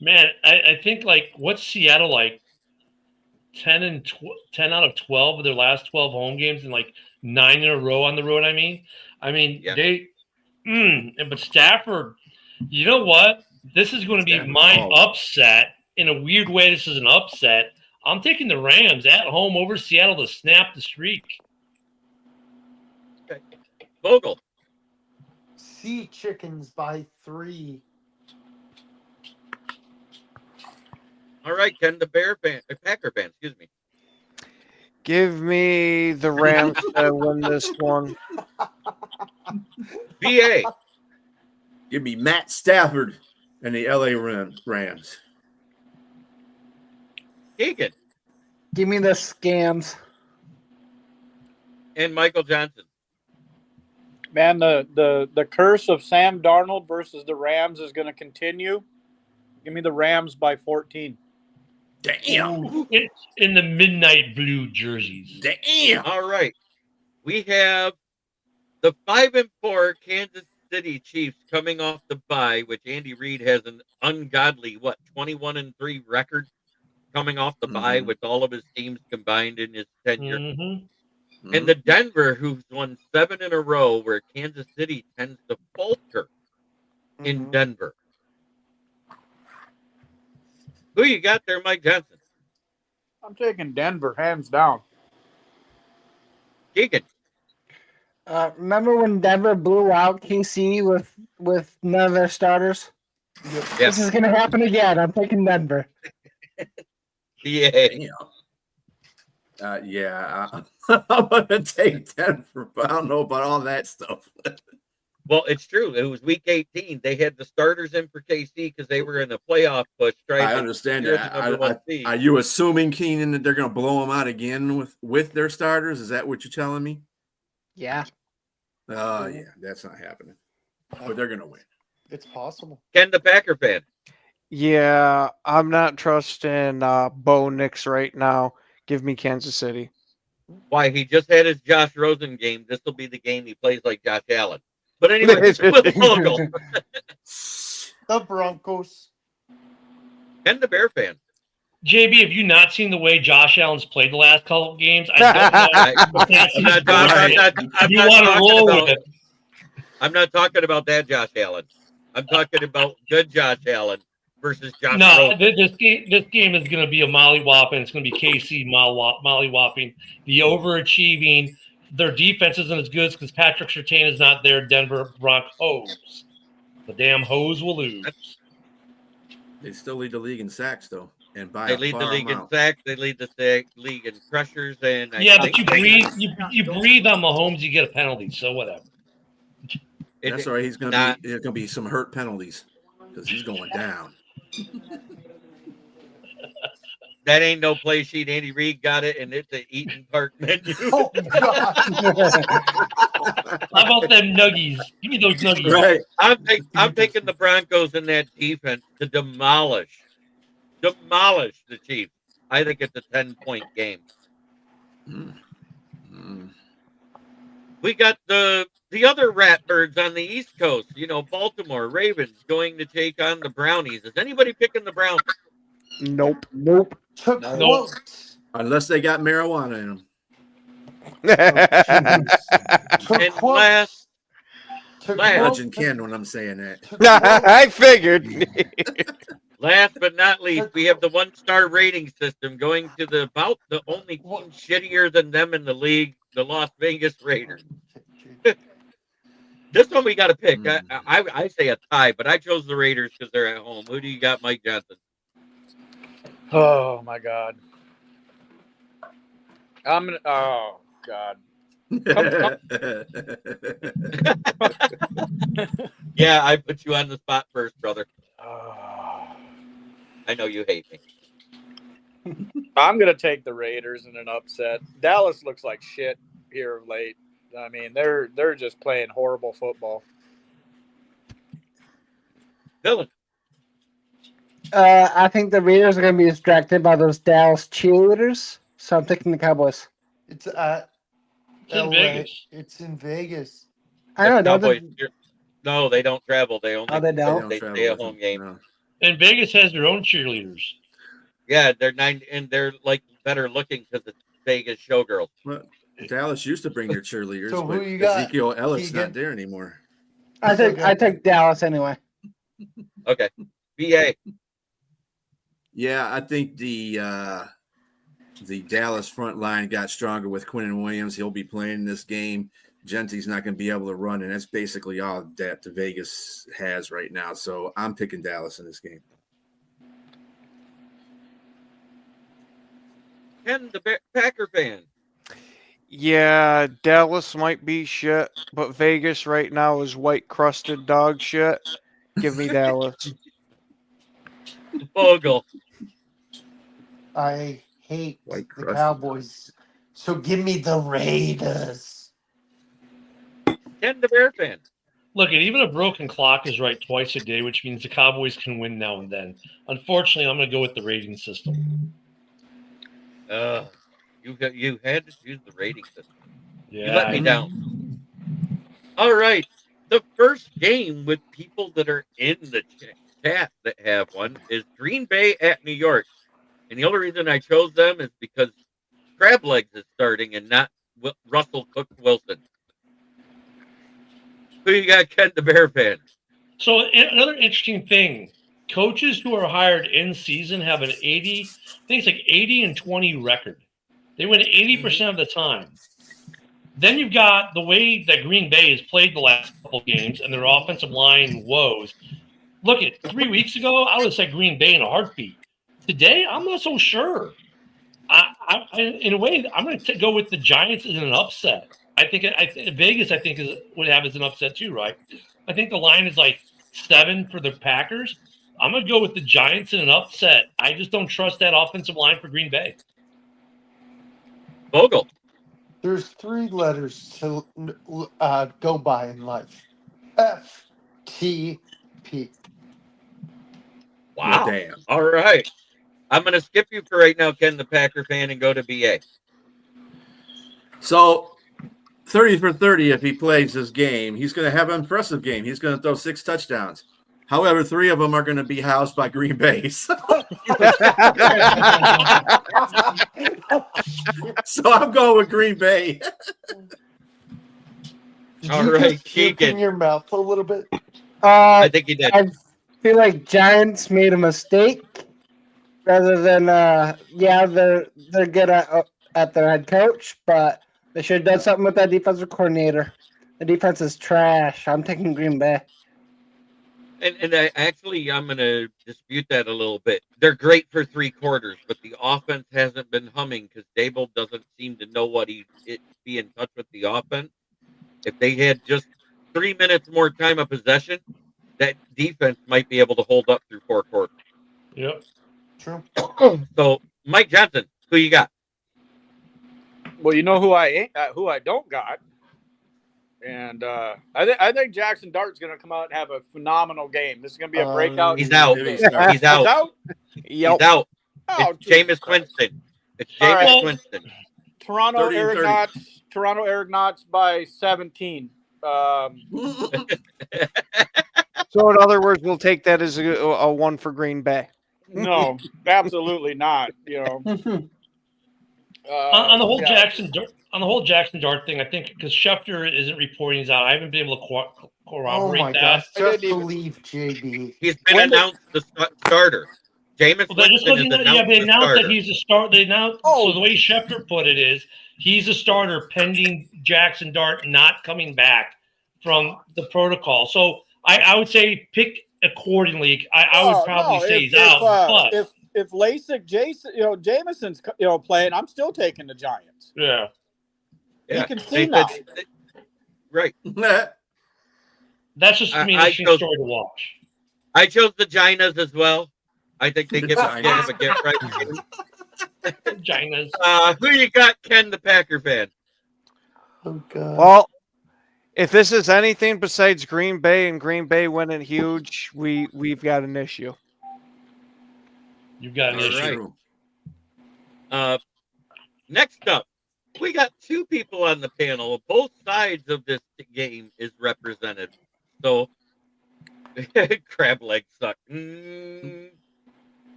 S4: Man, I think what's Seattle like? 10 out of 12 of their last 12 home games and 9 in a row on the road.
S3: Yeah.
S4: But Stafford, you know what? This is going to be my upset. In a weird way, this is an upset. I'm taking the Rams at home over Seattle to snap the streak.
S3: Okay. Vogel.
S6: Sea chickens by 3.
S3: All right, Ken, the Packer fan, excuse me.
S7: Give me the Rams to win this one.
S3: BA.
S5: Give me Matt Stafford and the LA Rams.
S3: Keegan.
S8: Give me the scams.
S3: And Michael Johnson.
S9: Man, the curse of Sam Darnold versus the Rams is going to continue. Give me the Rams by 14.
S5: Damn.
S4: It's in the midnight blue jerseys.
S5: Damn.
S3: All right. We have the 5-4 Kansas City Chiefs coming off the bye, which Andy Reid has an ungodly, 21-3 record coming off the bye with all of his teams combined in his tenure. And the Denver, who's won 7 in a row, where Kansas City tends to falter in Denver. Who you got there, Mike Johnson?
S9: I'm taking Denver, hands down.
S3: Keegan.
S8: Remember when Denver blew out KC with none of their starters?
S3: Yes.
S8: This is going to happen again. I'm taking Denver.
S3: Yeah.
S5: Yeah, I'm going to take Denver, but I don't know about all that stuff.
S3: Well, it's true. It was week 18. They had the starters in for KC because they were in a playoff push.
S5: I understand that. Are you assuming, Keenan, that they're going to blow them out again with their starters? Is that what you're telling me?
S8: Yeah.
S5: Oh, yeah, that's not happening. But they're going to win.
S6: It's possible.
S3: Ken, the Packer fan.
S7: Yeah, I'm not trusting Bo Nix right now. Give me Kansas City.
S3: Why? He just had his Josh Rosen game. This will be the game he plays like Josh Allen. But anyway, we'll go.
S6: The Broncos.
S3: Ken, the Bear fan.
S4: JB, have you not seen the way Josh Allen's played the last couple of games? I don't know.
S3: I'm not talking about that Josh Allen. I'm talking about good Josh Allen versus Josh Rosen.
S4: This game is going to be a mollywhopping. It's going to be KC mollywhopping. The overachieving. Their defense isn't as good because Patrick Surtain is not there. Denver Broncos. The damn Hoes will lose.
S5: They still lead the league in sacks, though. And by
S3: They lead the league in sacks. They lead the league in pressures. And
S4: but you breathe on Mahomes, you get a penalty. So whatever.
S5: That's all right. There's going to be some hurt penalties because he's going down.
S3: That ain't no play sheet. Andy Reid got it, and it's an Eaton Park menu.
S6: Oh, God.
S4: How about them nuggies? Give me those nuggies.
S5: Right.
S3: I'm taking the Broncos in that defense to demolish the Chiefs. I think it's a 10-point game. We got the other Ratbirds on the East Coast. Baltimore Ravens going to take on the Brownies. Is anybody picking the Browns?
S7: Nope.
S5: Unless they got marijuana in them.
S3: And last,
S5: Legend Ken when I'm saying that.
S7: I figured.
S3: last but not least, we have the 1-star rating system going to about the only team shittier than them in the league, the Las Vegas Raiders. This one we got to pick. I say a tie, but I chose the Raiders because they're at home. Who do you got, Mike Johnson?
S9: Oh, my God. Oh, God.
S3: Yeah, I put you on the spot first, brother. I know you hate me.
S9: I'm going to take the Raiders in an upset. Dallas looks like shit here of late. I mean, they're just playing horrible football.
S3: Dylan.
S8: I think the Raiders are going to be distracted by those Dallas cheerleaders, so I'm taking the Cowboys.
S6: It's at
S4: in Vegas.
S6: It's in Vegas.
S8: I know.
S3: Cowboys, no, they don't travel. They only
S8: they don't?
S3: They stay at home game.
S5: No.
S4: And Vegas has their own cheerleaders.
S3: Yeah, they're they're like better looking because it's Vegas showgirls.
S5: Well, Dallas used to bring their cheerleaders,
S6: So who
S5: but
S6: you got?
S5: Ezekiel Elliott's
S6: Keegan?
S5: not there anymore.
S8: I take Dallas anyway.
S3: Okay, BA.
S5: Yeah, I think the Dallas front line got stronger with Quinnen Williams. He'll be playing this game. Gentry's not going to be able to run, and that's basically all that the Vegas has right now. So I'm picking Dallas in this game.
S3: Ken, the Packer fan.
S7: Yeah, Dallas might be shit, but Vegas right now is white crusted dog shit. Give me Dallas.
S3: Bogle.
S6: I hate
S5: White
S6: the
S5: crusted.
S6: Cowboys. So give me the Raiders.
S3: Ken, the Bear fan.
S4: Look, even a broken clock is right twice a day, which means the Cowboys can win now and then. Unfortunately, I'm going to go with the rating system.
S3: You had to choose the rating system.
S4: Yeah,
S3: You let me down. All right. The first game with people that are in the chat that have one is Green Bay at New York. And the only reason I chose them is because Crab Legs is starting and not Russell Cook Wilson. Who you got, Ken, the Bear fan?
S4: So another interesting thing, coaches who are hired in season have an 80, I think it's like 80 and 20 record. They win 80% of the time. Then you've got the way that Green Bay has played the last couple games and their offensive line woes. Look, at 3 weeks ago, I would have said Green Bay in a heartbeat. Today, I'm not so sure. In a way, I'm going to go with the Giants as an upset. I think Vegas, would have as an upset too, right? I think the line is like 7 for the Packers. I'm going to go with the Giants in an upset. I just don't trust that offensive line for Green Bay.
S3: Bogle.
S6: There's 3 letters to go by in life. FTP.
S3: Wow.
S5: Damn.
S3: All right. I'm going to skip you for right now, Ken, the Packer fan, and go to BA.
S5: So 30 for 30 if he plays this game. He's going to have an impressive game. He's going to throw 6 touchdowns. However, 3 of them are going to be housed by Green Bay. So I'm going with Green Bay.
S6: Did
S3: All
S6: you
S3: right,
S6: just puke
S3: Keegan.
S6: in your mouth a little bit?
S3: I think he did.
S8: I feel like Giants made a mistake. Rather than they're good at their head coach, but they should have done something with that defensive coordinator. The defense is trash. I'm taking Green Bay.
S3: And I'm going to dispute that a little bit. They're great for 3 quarters, but the offense hasn't been humming because Daboll doesn't seem to know be in touch with the offense. If they had just 3 minutes more time of possession, that defense might be able to hold up through 4 quarters.
S4: Yep.
S6: True.
S3: So, Mike Johnson, who you got?
S9: Well, you know who I don't got, and I think Jackson Dart's going to come out and have a phenomenal game. This is going to be a breakout.
S3: He's out.
S5: He's
S3: He's out.
S9: He's out.
S3: He's out.
S9: Oh,
S3: It's Jameis Winston. It's
S9: All
S3: Jameis
S9: right.
S3: Winston.
S9: Toronto
S5: 30 and 30.
S9: Argonauts by 17.
S7: So, in other words, we'll take that as a 1 for Green Bay.
S9: No, absolutely not. You know,
S4: On the whole Jackson Dart thing, I think because Schefter isn't reporting he's out, I haven't been able to corroborate
S6: Oh my
S4: that.
S6: gosh! Just
S9: didn't even-
S6: believe JB.
S3: He's been announced the starter. Jameis
S4: Well, just
S3: Winston is announced
S4: they
S3: the
S4: announced
S3: starter.
S4: that he's a start. They announced so the way Schefter put it is he's a starter pending Jackson Dart not coming back from the protocol. So I would say pick accordingly. I would probably say he's out. But
S9: if LASIK, Jameson's playing, I'm still taking the Giants.
S4: yeah,
S9: He can see now.
S3: Right.
S4: that's just to me an interesting story to watch.
S3: I chose the Giants as well. I think they give him a get right.
S4: Giants.
S3: Who you got, Ken, the Packer fan?
S6: Oh god.
S7: Well, if this is anything besides Green Bay and Green Bay winning huge, we've got an issue.
S4: You've got an
S3: All
S4: issue.
S3: right. Next up, we got 2 people on the panel. Both sides of this game is represented. So, crab legs suck.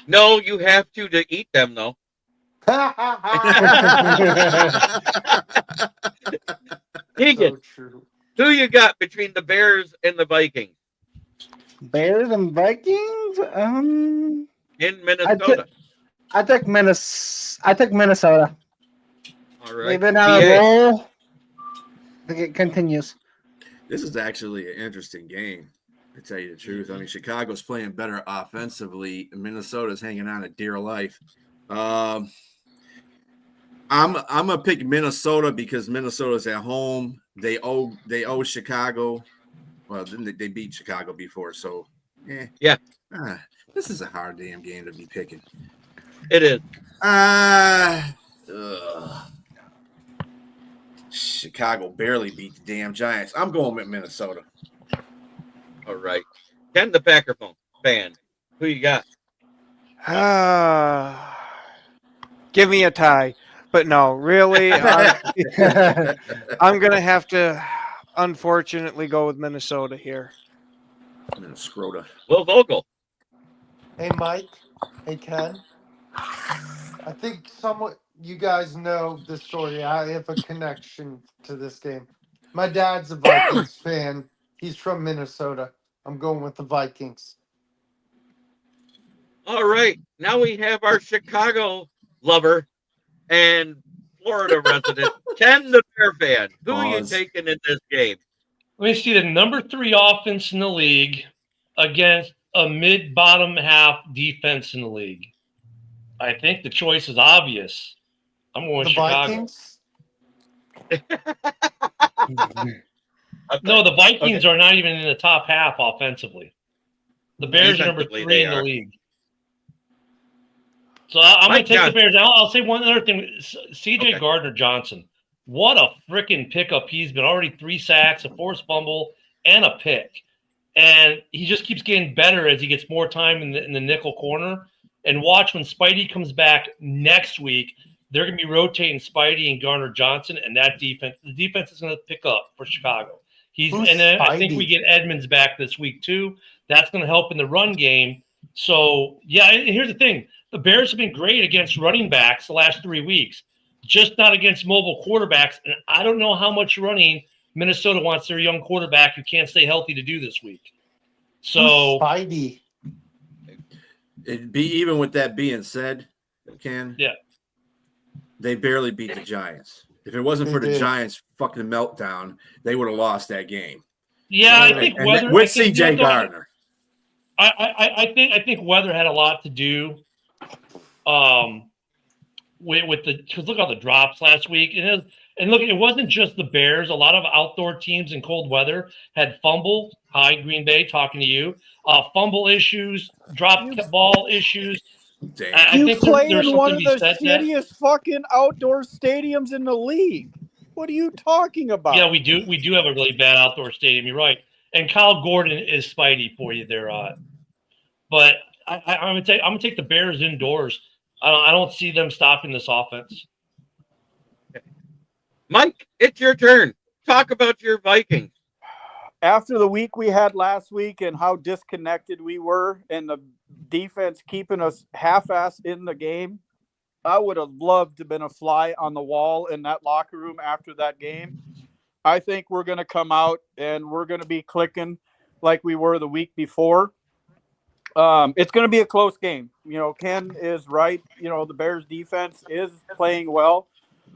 S3: No, you have to eat them, though. Keegan,
S6: So true.
S3: who you got between the Bears and the Vikings
S8: Bears and Vikings.
S3: in Minnesota?
S8: I took Minnesota.
S3: All right.
S8: They've been on a
S3: BA.
S8: roll. I think it continues.
S5: This is actually an interesting game, to tell you the truth. I mean, Chicago's playing better offensively, and Minnesota's hanging on a dear life. I'm gonna pick Minnesota because Minnesota's at home. They owe Chicago. Well, didn't they beat Chicago before? So
S3: Yeah,
S5: this is a hard damn game to be picking.
S3: it is.
S5: Chicago barely beat the damn Giants. I'm going with Minnesota.
S3: All right. Ken, the Packer fan. Who you got?
S7: Give me a tie. But no, really, I'm going to have to, unfortunately, go with Minnesota here.
S5: Minnesota.
S3: Will Vogel.
S6: Hey, Mike. Hey, Ken. I think somewhat you guys know the story. I have a connection to this game. My dad's a Vikings fan. He's from Minnesota. I'm going with the Vikings.
S3: All right. Now we have our Chicago lover and Florida resident, Ken, the Bear fan. Who are you taking in this game?
S4: Let me see the number 3 offense in the league against a mid-bottom half defense in the league. I think the choice is obvious. I'm going with Chicago.
S6: Vikings?
S4: No, the Vikings are not even in the top half offensively. The Bears are number 3 in the league. So I'm going to take the Bears. I'll say one other thing. C.J. Gardner-Johnson, what a freaking pickup he's been. Already 3 sacks, a forced fumble, and a pick. And he just keeps getting better as he gets more time in the nickel corner. And watch when Spidey comes back next week, they're going to be rotating Spidey and Gardner-Johnson, and that defense, the defense is going to pick up for Chicago. And then I think we get Edmonds back this week too. That's going to help in the run game. So, yeah, and here's the thing. The Bears have been great against running backs the last 3 weeks, just not against mobile quarterbacks. And I don't know how much running Minnesota wants their young quarterback who can't stay healthy to do this week. So,
S6: Spidey.
S5: It'd be even with that being said, Ken.
S4: Yeah.
S5: They barely beat the Giants. If it wasn't for the Giants' fucking meltdown, they would have lost that game.
S4: Yeah, I think weather
S5: with C.J. Gardner.
S4: I think weather had a lot to do with the, because look at the drops last week. And look, it wasn't just the Bears. A lot of outdoor teams in cold weather had fumble. Hi, Green Bay, talking to you. Fumble issues, drop ball issues.
S9: You play in one of the shittiest fucking outdoor stadiums in the league. What are you talking about?
S4: Yeah, we do. We do have a really bad outdoor stadium. You're right. And Kyle Gordon is Spidey for you there. But I'm gonna take the Bears indoors. I don't see them stopping this offense.
S3: Mike, it's your turn. Talk about your Vikings.
S9: After the week we had last week and how disconnected we were and the defense keeping us half-ass in the game, I would have loved to have been a fly on the wall in that locker room after that game. I think we're going to come out and we're going to be clicking like we were the week before. It's going to be a close game. You know, Ken is right. You know, the Bears defense is playing well.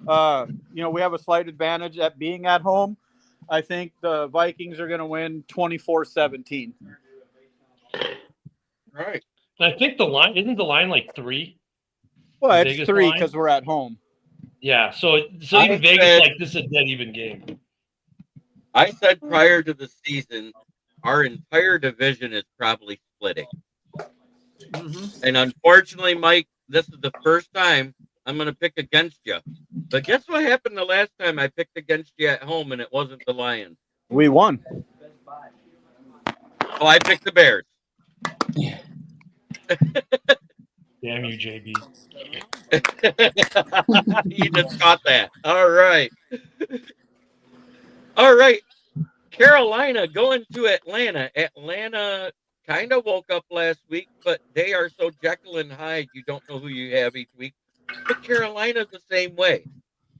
S9: You know, we have a slight advantage at being at home. I think the Vikings are going to win 24-17.
S3: Right.
S4: I think isn't the line like 3?
S9: Well, it's 3 because we're at home.
S4: Yeah, so even Vegas like this is a dead even game.
S3: I said prior to the season, our entire division is probably splitting. Mm-hmm. And unfortunately, Mike, this is the first time I'm going to pick against you. But guess what happened the last time I picked against you at home and it wasn't the Lions?
S9: We won.
S3: Oh, I picked the Bears.
S4: Damn you, JB.
S3: You just caught that. All right. All right. Carolina going to Atlanta. Atlanta kind of woke up last week, but they are so Jekyll and Hyde, you don't know who you have each week. But Carolina's the same way.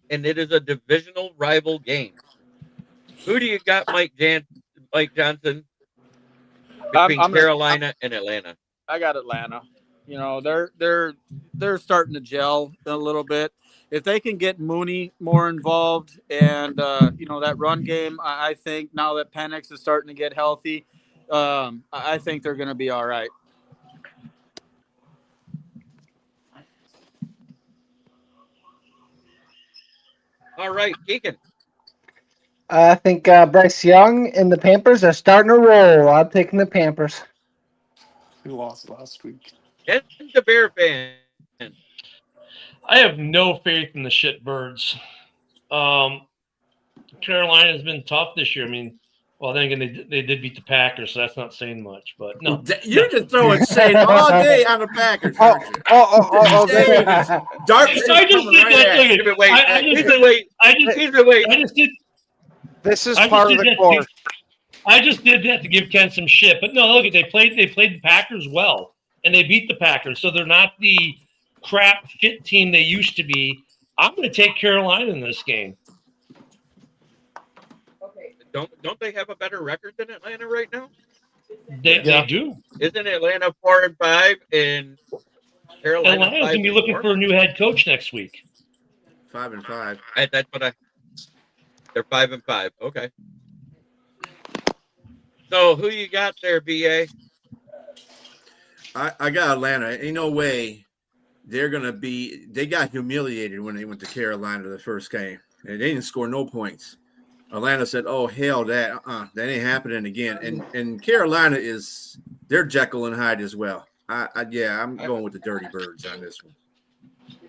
S3: And it is a divisional rival game. Who do you got, Mike Johnson, between Carolina and Atlanta?
S9: I got Atlanta. You know, they're starting to gel a little bit. If they can get Mooney more involved and, you know, that run game, I think now that Penix is starting to get healthy, I think they're going to be all right.
S3: All right, Keegan.
S8: I think Bryce Young and the Panthers are starting to roll. I'm taking the Panthers.
S6: We lost last week.
S3: And the Bear fan.
S4: I have no faith in the shitbirds. Carolina's been tough this year. I mean, well, then again, they did beat the Packers, so that's not saying much. But no,
S5: You're just throwing shade all day on the Packers. Aren't you? Shade is dark shade
S4: I just
S5: coming
S4: did
S5: right
S4: that.
S5: at you.
S3: Keep it wait.
S4: I
S3: Keep
S4: just-
S3: it wait.
S4: I just
S3: Keep it wait.
S4: I just did.
S7: This is
S4: I just
S7: part of
S4: did
S7: the
S4: that
S7: course.
S4: I just did that to give Ken some shit. But no, look, they played the Packers well, and they beat the Packers, so they're not the crap fit team they used to be. I'm going to take Carolina in this game.
S3: Don't they have a better record than Atlanta right now?
S4: They do.
S3: Isn't Atlanta 4-5 and Carolina
S4: Atlanta's going to be looking
S3: 5-4?
S4: for a new head coach next week.
S5: 5-5.
S3: That's what they're 5-5. Okay. So who you got there, BA?
S5: I got Atlanta. Ain't no way they're gonna be. They got humiliated when they went to Carolina the first game, and they didn't score no points. Atlanta said, "Oh hell, that ain't happening again." And Carolina they're Jekyll and Hyde as well. I'm going with the Dirty Birds on this one.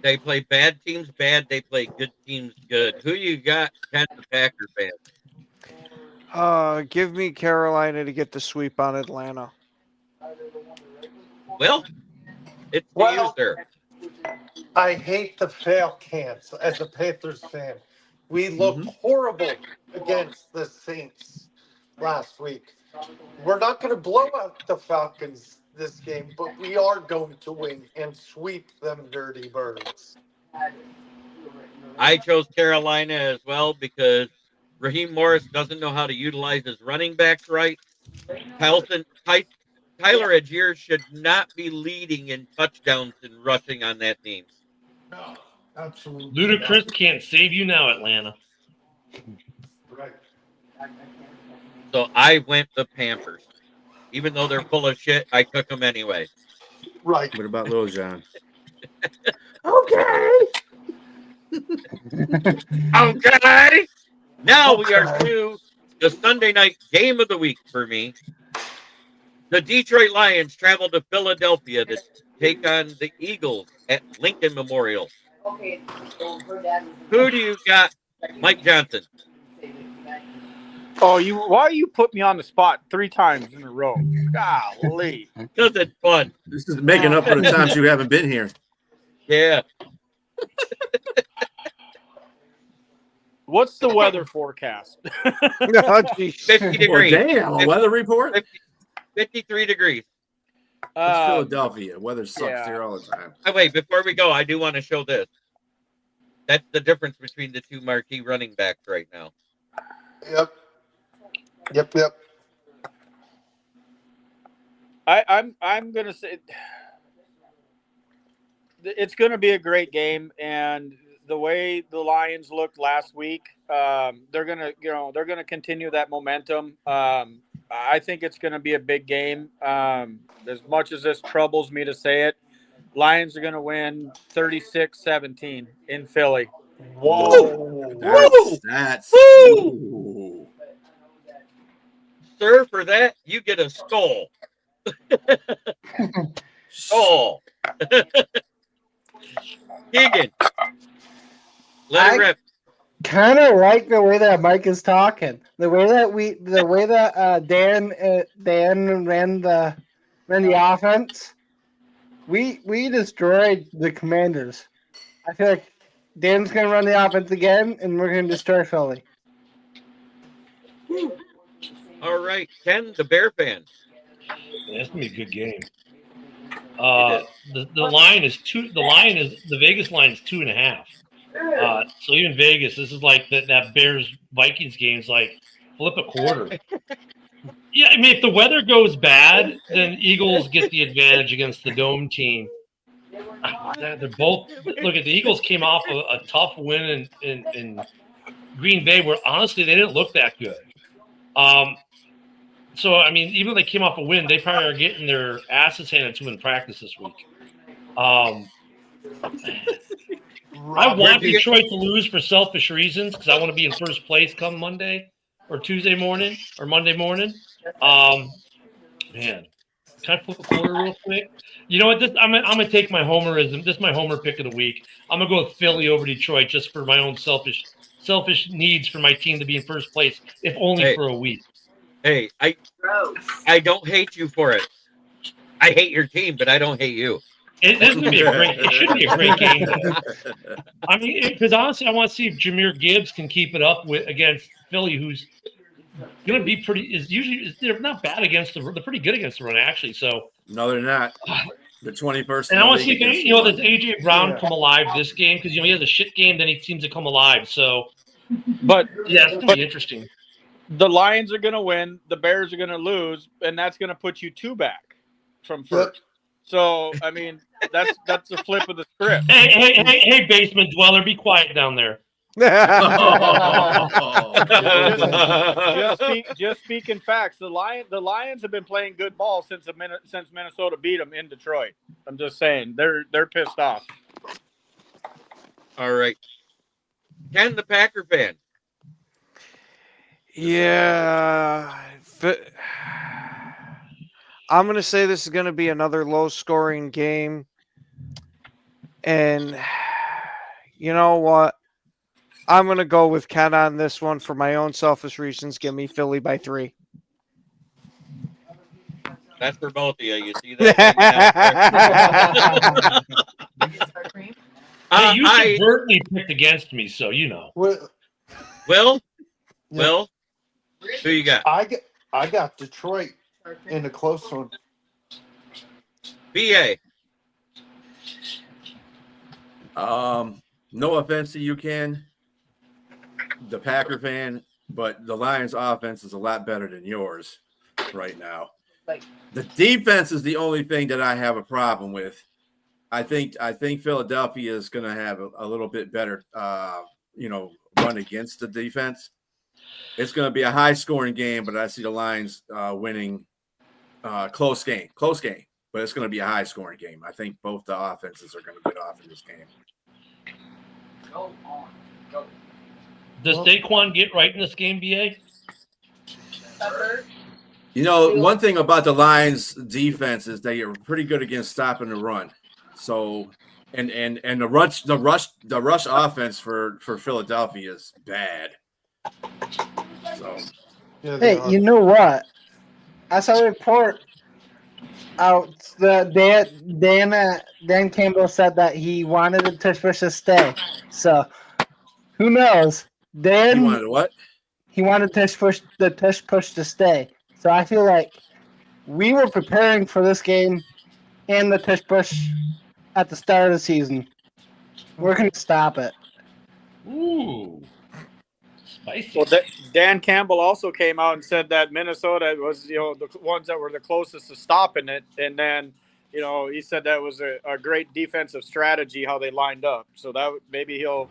S3: They play bad teams bad. They play good teams good. Who you got? Ken, the Packer fan.
S7: Give me Carolina to get the sweep on Atlanta.
S3: Well, it's to you, sir.
S6: I hate the fail cans as a Panthers fan. We looked horrible against the Saints last week. We're not going to blow out the Falcons this game, but we are going to win and sweep them Dirty Birds.
S3: I chose Carolina as well because Raheem Morris doesn't know how to utilize his running backs right. Tyler Algier should not be leading in touchdowns and rushing on that team.
S6: No, absolutely.
S4: Ludacris can't save you now, Atlanta.
S6: Right.
S3: So I went the Panthers. Even though they're full of shit, I took them anyway.
S6: Right.
S5: What about Lil John?
S8: Okay.
S3: Okay. Now we are to the Sunday night game of the week for me. The Detroit Lions travel to Philadelphia to take on the Eagles at Lincoln Memorial. Who do you got? Mike Johnson.
S9: Oh, why you put me on the spot 3 times in a row? Golly.
S3: Because it's fun.
S5: This is making up for the times you haven't been here.
S3: Yeah.
S9: What's the weather forecast?
S7: Oh, geez.
S3: 50
S5: Well,
S3: degrees.
S5: damn, a weather report?
S3: 53 degrees.
S5: It's Philadelphia. Weather sucks
S9: yeah.
S5: here all the time.
S3: Oh, wait, before we go, I do want to show this. That's the difference between the two marquee running backs right now.
S6: Yep.
S9: I'm gonna say it's gonna be a great game, and the way the Lions looked last week, they're gonna continue that momentum. I think it's gonna be a big game. As much as this troubles me to say it, Lions are gonna win 36-17 in Philly.
S6: Whoa.
S5: That's
S3: Woo! Sir, for that, you get a skull. Skull. Keegan. Let it rip.
S8: Kind of like the way that Mike is talking. The way that Dan ran the offense. We destroyed the Commanders. I feel like Dan's gonna run the offense again, and we're gonna destroy Philly.
S3: All right, Ken, the Bear fan.
S4: That's gonna be a good game. The line is the Vegas line is 2.5. So even Vegas, this is like that Bears Vikings game's like flip a quarter. Yeah, I mean if the weather goes bad, then Eagles get the advantage against the dome team. They're both look at the Eagles came off a tough win in Green Bay where honestly they didn't look that good. So I mean even though they came off a win, they probably are getting their asses handed to them in practice this week. I want Detroit to lose for selfish reasons because I want to be in first place come Monday or Tuesday morning or Monday morning. Man, can I flip a quarter real quick? You know what? I'm gonna take my homerism. This is my homer pick of the week. I'm gonna go with Philly over Detroit just for my own selfish needs for my team to be in first place, if only for a week.
S3: Hey, I don't hate you for it. I hate your team, but I don't hate you.
S4: It should be a great game. Though. I mean, because honestly, I want to see if Jahmyr Gibbs can keep it up against Philly, who's going to be they're not bad against they're pretty good against the run actually. So
S5: no, they're not. The 21st.
S4: And I want to see if does AJ Brown come alive this game because he has a shit game, then he seems to come alive. So,
S9: but
S4: yeah, it's going to be interesting.
S9: The Lions are going to win, the Bears are going to lose, and that's going to put you 2 back from first. Yep. So, I mean, that's the flip of the script.
S4: Hey, basement dweller, be quiet down there.
S9: just speaking facts. The Lions have been playing good ball since Minnesota beat them in Detroit. I'm just saying they're pissed off.
S3: All right, Ken, the Packer fan.
S7: Yeah, I'm going to say this is going to be another low-scoring game. And you know what? I'm going to go with Ken on this one for my own selfish reasons. Give me Philly by 3.
S3: That's for both of you. You see that?
S4: Hey, you overtly picked against me, so you know.
S3: Will, who you got?
S6: I got Detroit in a close one.
S3: BA.
S5: No offense to you, Ken, the Packer fan, but the Lions offense is a lot better than yours right now. The defense is the only thing that I have a problem with. I think Philadelphia is going to have a little bit better, run against the defense. It's going to be a high-scoring game, but I see the Lions winning close game, but it's going to be a high-scoring game. I think both the offenses are going to get off in this game.
S10: Go on. Go.
S4: Does Saquon get right in this game, BA?
S5: You know, one thing about the Lions defense is they are pretty good against stopping the run. So, and the rush offense for Philadelphia is bad. So,
S8: hey, you know what? I saw a report out. Dan Campbell said that he wanted the tush push to stay. So, who knows? Dan
S5: he wanted what?
S8: He wanted the tush push to stay. So I feel like we were preparing for this game and the tush push at the start of the season. We're going to stop it.
S4: Ooh. Spicy.
S9: Well, Dan Campbell also came out and said that Minnesota was, the ones that were the closest to stopping it. And then, he said that was a great defensive strategy, how they lined up. So that maybe he'll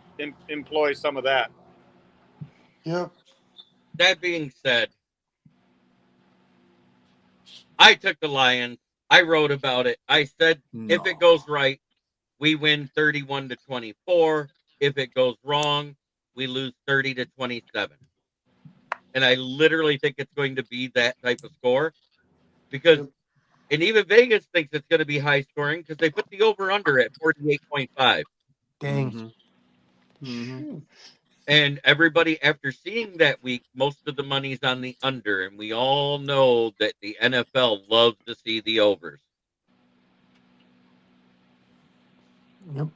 S9: employ some of that.
S6: Yep.
S3: That being said, I took the Lions. I wrote about it. I said, If it goes right, we win 31-24. If it goes wrong, we lose 30-27. And I literally think it's going to be that type of score because, and even Vegas thinks it's going to be high scoring because they put the over under at 48.5.
S6: Dang.
S5: Mm-hmm.
S3: And everybody, after seeing that week, most of the money's on the under. And we all know that the NFL loves to see the overs.
S6: Yep.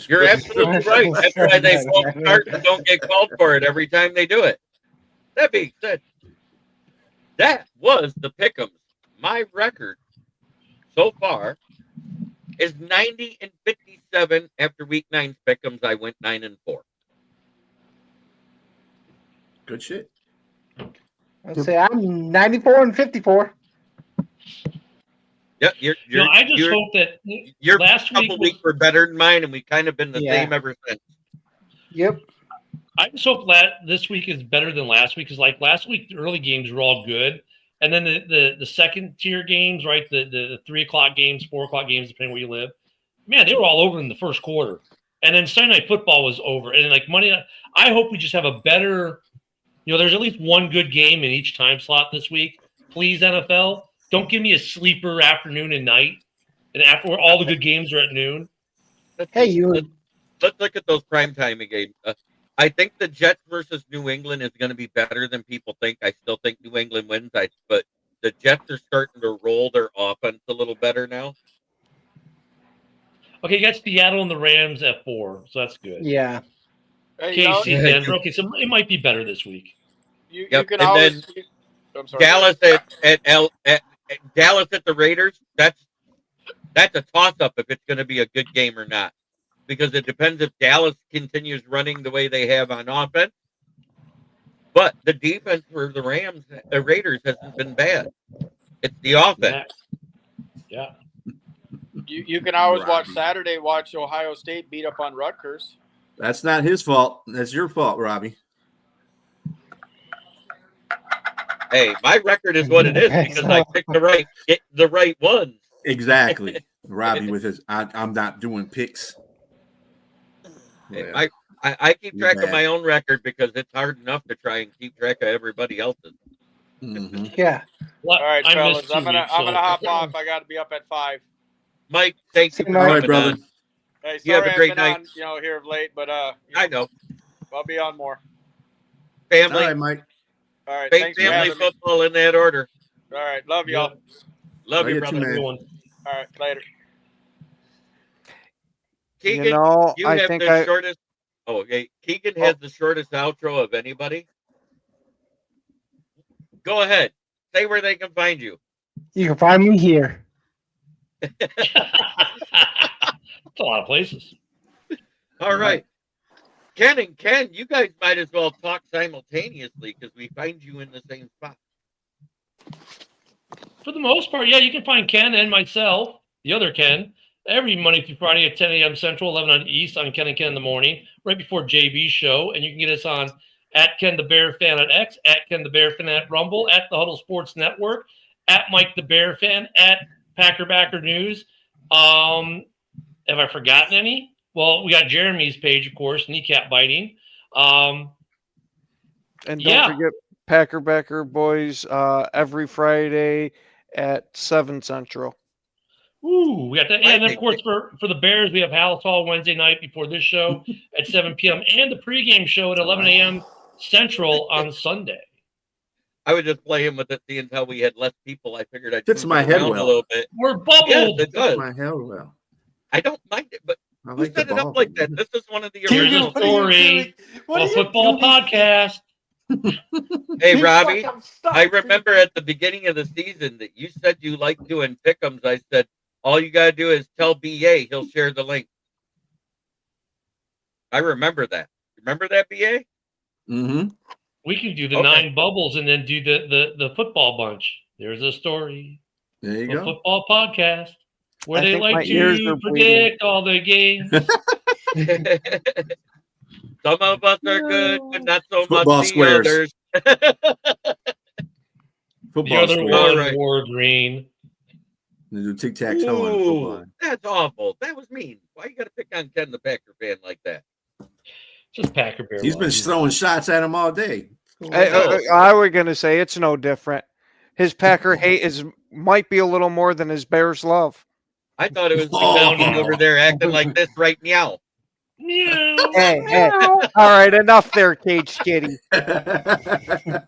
S3: You're absolutely right. That's why they won't start and don't get called for it every time they do it. That being said, that was the Pick Ems. My record so far is 90-57. After week 9 Pick Ems, I went 9-4.
S5: Good shit.
S8: Let's say I'm 94-54.
S3: Yeah,
S4: I just hope that
S3: your
S4: last
S3: couple weeks were better than mine, and we've kind of been the same ever since.
S8: Yep.
S4: I just hope this week is better than last week because, like last week, the early games were all good, and then the second tier games, right, the 3 o'clock games, 4 o'clock games, depending where you live, man, they were all over in the first quarter. And then Sunday Night Football was over. And then, like, Monday night, I hope we just have a better, there's at least one good game in each time slot this week. Please, NFL, don't give me a sleeper afternoon and night. And after all the good games are at noon.
S3: Let's look at those primetime games. I think the Jets versus New England is going to be better than people think. I still think New England wins, but the Jets are starting to roll their offense a little better now.
S4: Okay, you got Seattle and the Rams at 4, so that's good.
S8: Yeah.
S4: KC, Denver. Okay, so it might be better this week.
S9: You
S3: Yep.
S9: can
S3: And
S9: always.
S3: then
S9: I'm sorry.
S3: Dallas at Dallas at the Raiders. That's a toss-up if it's going to be a good game or not, because it depends if Dallas continues running the way they have on offense. But the defense for the Raiders hasn't been bad. It's the offense.
S4: Yeah.
S9: You can always watch Ohio State beat up on Rutgers.
S5: That's not his fault. That's your fault, Robbie.
S3: Hey, my record is what it is because I picked the right ones.
S5: Exactly. Robbie with his I'm not doing picks.
S3: Hey, I keep track of my own record because it's hard enough to try and keep track of everybody else's.
S5: Mm-hmm.
S8: Yeah.
S9: All right,
S4: I
S9: fellas,
S4: missed
S9: I'm
S4: 2
S9: gonna
S4: weeks,
S9: hop off. I got to be up at 5.
S3: Mike, thank you for
S8: All right,
S3: coming
S5: brother.
S3: on.
S9: Hey,
S3: You have
S9: sorry
S3: a great
S9: I've been
S3: night.
S9: on, here of late, but
S3: I know.
S9: I'll be on more.
S5: All
S3: Family,
S5: right, Mike.
S9: All right,
S3: big
S9: thanks for
S3: family
S9: having me.
S3: football in that order.
S9: All right, love y'all.
S3: Love
S5: Love
S3: you,
S5: you
S3: brother.
S5: too, man.
S9: All right, later.
S3: Keegan, you
S7: I
S3: have
S7: think
S3: the shortest. Oh, okay. Keegan has the shortest outro of anybody. Go ahead. Say where they can find you.
S8: You can find me here.
S4: That's a lot of places.
S3: All right. Ken and Ken, you guys might as well talk simultaneously because we find you in the same spot.
S4: For the most part, yeah, you can find Ken and myself, the other Ken, every Monday through Friday at 10 a.m. Central, 11 on East on Ken and Ken in the morning, right before JB's show. And you can get us on at Ken the Bear Fan at X, at Ken the Bear Fan at Rumble, at the Huddle Sports Network, at Mike the Bear Fan, at Packer News. Have I forgotten any? Well, we got Jeremy's page, of course, kneecap biting.
S7: And don't forget Packer Boys every Friday at 7 Central.
S4: Ooh, we got that. And of course, for the Bears, we have Hal Hall Wednesday night before this show at 7 p.m. and the pregame show at 11 a.m. Central on Sunday.
S3: I was just playing with it, seeing how we had less people. I figured I'd
S5: Fits
S3: move
S5: my
S3: it
S5: head
S3: around
S5: well.
S3: a little bit.
S4: We're bubbled.
S3: Yes, it does.
S5: My hell well.
S3: I don't mind it, but
S5: I
S3: who
S5: like the
S3: set it
S5: ball.
S3: up like that? This is one of the
S4: Here's
S3: original.
S4: a story. A football podcast.
S3: Hey, Robbie, I remember at the beginning of the season that you said you liked doing Pick Ems. I said, all you got to do is tell BA. He'll share the link. I remember that. Remember that, BA?
S5: Mm-hmm.
S4: We can do the 9 bubbles and then do the football bunch. There's a story.
S5: There you
S4: A
S5: go.
S4: football podcast where
S7: I
S4: they
S7: think
S4: like
S7: my ears
S4: to
S7: are
S4: predict all the games.
S3: Some of us are good, but not so
S5: Football
S3: much the
S5: squares.
S3: others.
S4: The
S5: Football
S4: other
S5: square.
S4: one wore green.
S5: They do tic-tac-toe on football.
S3: That's awful. That was mean. Why you got to pick on Ken the Packer fan like that?
S4: Just Packer Bear.
S5: He's been throwing shots at him all day.
S7: I was going to say it's no different. His Packer hate might be a little more than his Bears love.
S3: I thought it was McDonald over there acting like this right now.
S4: Meow.
S7: Hey. All right, enough there, Cage Kitty.
S5: Damn.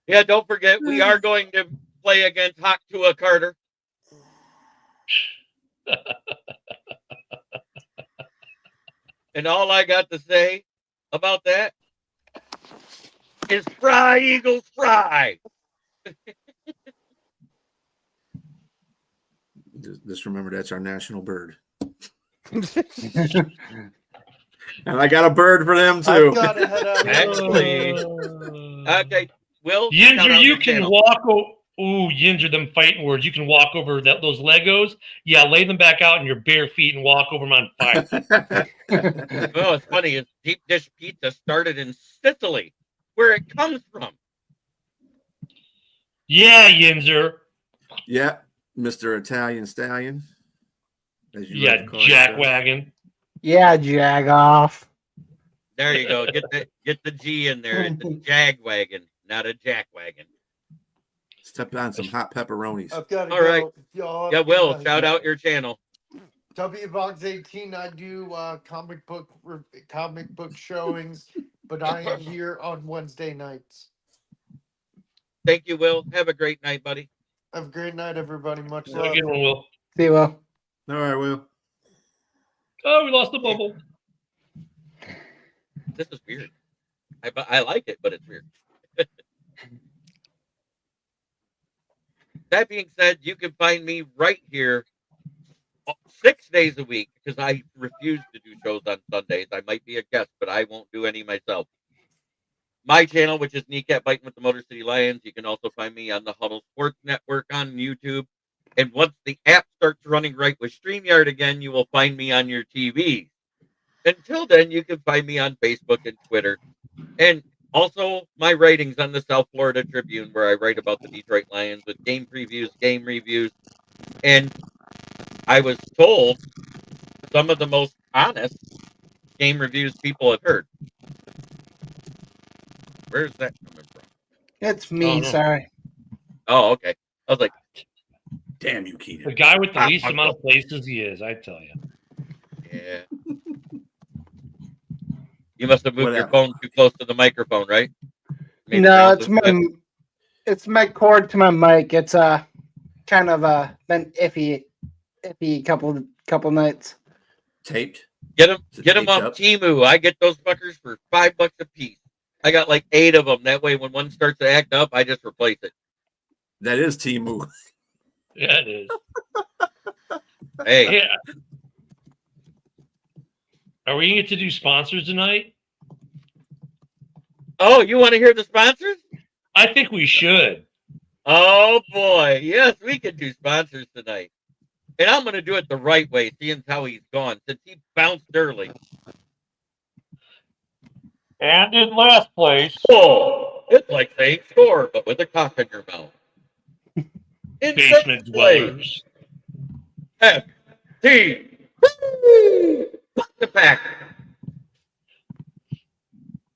S3: Yeah, don't forget, we are going to play against Hawk Tua Carter. And all I got to say about that is fry, Eagles, fry.
S5: Just remember that's our national bird. And I got a bird for them too.
S3: Actually, okay, Will.
S4: Yinger, you can walk over. Ooh, Yinger, them fighting words. You can walk over those Legos. Yeah, lay them back out in your bare feet and walk over them on fire.
S3: Oh, it's funny. It's deep dish pizza started in Sicily, where it comes from.
S4: Yeah, Yinzer.
S5: Yeah. Mr. Italian Stallion. As you
S4: Yeah,
S5: like to call yourself.
S4: jackwagon.
S8: Yeah, jag off.
S3: There you go. Get the G in there. It's a Jagwagon, not a Jackwagon.
S5: Step on some hot pepperonis.
S6: I've got to
S3: All
S6: go.
S3: right.
S6: Y'all have
S3: Yeah,
S6: a good
S3: Will,
S6: night.
S3: shout out your channel.
S6: WBox 18. I do comic book showings, but I am here on Wednesday nights.
S3: Thank you, Will. Have a great night, buddy.
S6: Have a great night, everybody. Much
S4: Have a
S6: love.
S4: good one, Will.
S8: See you, Will.
S5: All right, Will.
S4: Oh, we lost the bubble.
S3: This is weird. I like it, but it's weird. That being said, you can find me right here 6 days a week because I refuse to do shows on Sundays. I might be a guest, but I won't do any myself. My channel, which is Kneecap Biting with the Motor City Lions. You can also find me on the Huddle Sports Network on YouTube. And once the app starts running right with StreamYard again, you will find me on your TV. Until then, you can find me on Facebook and Twitter. And also my writings on the South Florida Tribune, where I write about the Detroit Lions with game previews, game reviews. And I was told some of the most honest game reviews people have heard. Where's that coming from?
S8: It's me,
S4: Oh, no.
S8: sorry.
S3: Oh, okay. I was like,
S5: damn you, Keenan.
S4: The guy with the least amount of places he is, I tell you.
S3: yeah. You must have moved your
S5: Whatever.
S3: phone too close to the microphone, right? Made
S8: No,
S3: it
S8: it's
S3: sound
S8: my it's my cord to my mic. It's kind of been iffy couple nights.
S5: Taped.
S3: Get them
S5: taped
S3: off
S5: up?
S3: Temu. I get those fuckers for $5 a piece. I got like 8 of them. That way, when one starts to act up, I just replace it.
S5: That is Temu.
S4: Yeah, it is.
S3: Hey,
S4: Yeah. Are we going to get to do sponsors tonight?
S3: oh, you want to hear the sponsors?
S4: I think we should.
S3: Oh boy, yes, we can do sponsors tonight, and I'm going to do it the right way, seeing how he's gone since he bounced early.
S4: And in last place,
S3: Oh, it's like saying score, but with a cock in your mouth. In
S4: Basement
S3: second place,
S4: Dwellers.
S3: FT. Woo! Fuck the pack.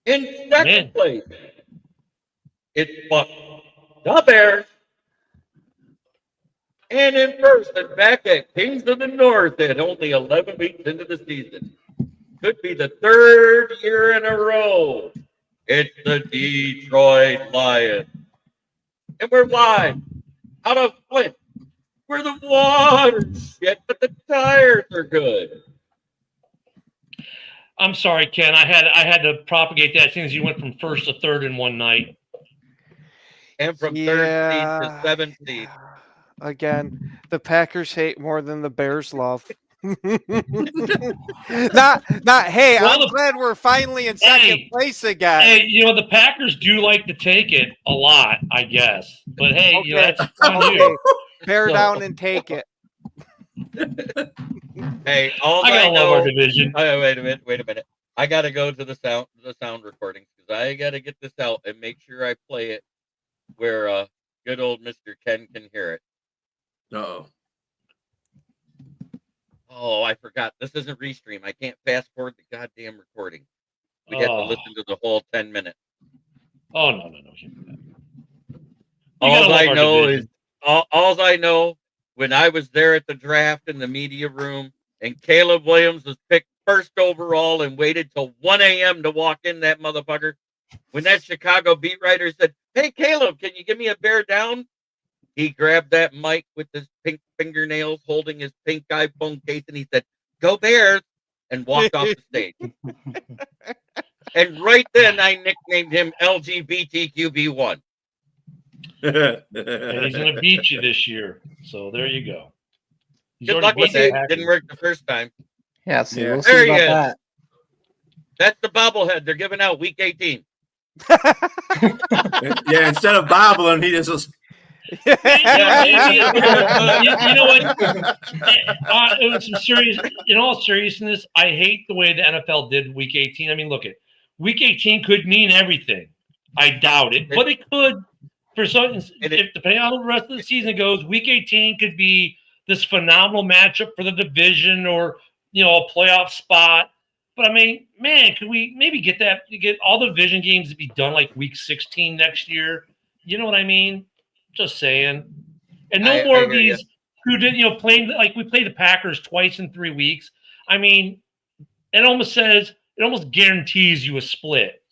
S3: In second
S4: Man.
S3: place, it's Buck the Bears. And in first and back at Kings of the North at only 11 weeks into the season. Could be the 3rd year in a row. It's the Detroit Lions. And we're live out of Flint, where the water's shit, but the tires are good.
S4: I'm sorry, Ken. I had to propagate that since you went from first to third in one night.
S3: And from 3rd seed to 7th seed.
S7: Again, the Packers hate more than the Bears love. not hey,
S4: Well,
S7: I'm glad we're finally in second place again.
S4: Hey, you know, the Packers do like to take it a lot, I guess. But hey, you know, that's on you.
S7: Bear
S4: So-
S7: down and take it.
S3: Hey, all
S4: I
S3: I
S4: gotta love
S3: know.
S4: our division.
S3: Oh, wait a minute. I gotta go to the sound recordings because I gotta get this out and make sure I play it where good old Mr. Ken can hear it.
S5: Uh-oh.
S3: Oh, I forgot. This isn't Restream. I can't fast forward the goddamn recording. We have to
S4: Oh.
S3: listen to the whole 10 minutes.
S4: Oh no. You gotta
S3: All
S4: love
S3: I
S4: our
S3: know
S4: division.
S3: is all I know when I was there at the draft in the media room and Caleb Williams was picked first overall and waited till 1 a.m. to walk in that motherfucker. When that Chicago beat writer said, "Hey Caleb, can you give me a bear down?" He grabbed that mic with his pink fingernails, holding his pink iPhone case, and he said, "Go Bears," and walked off the stage. And right then, I nicknamed him LGBTQB1.
S4: And he's gonna beat you this year. So there you go. He's
S3: Good
S4: already
S3: luck with
S4: beat the
S3: that.
S4: Packers.
S3: Didn't work the first time.
S8: Yeah, see,
S5: Yeah.
S8: we'll
S3: There
S8: see
S3: he
S8: about
S3: is. That's the bobblehead they're giving out week 18.
S5: Yeah, instead of bobbling, he just was.
S4: You know what? It was some serious. In all seriousness, I hate the way the NFL did Week 18. I mean, look at Week 18 could mean everything. I doubt it, but it could. For some, if depending on how the rest of the season goes, Week 18 could be this phenomenal matchup for the division or a playoff spot. But I mean, man, could we maybe get all the division games to be done like Week 16 next year? You know what I mean? Just saying. And no more of these who did playing like we play the Packers twice in 3 weeks. I mean, it almost guarantees you a split.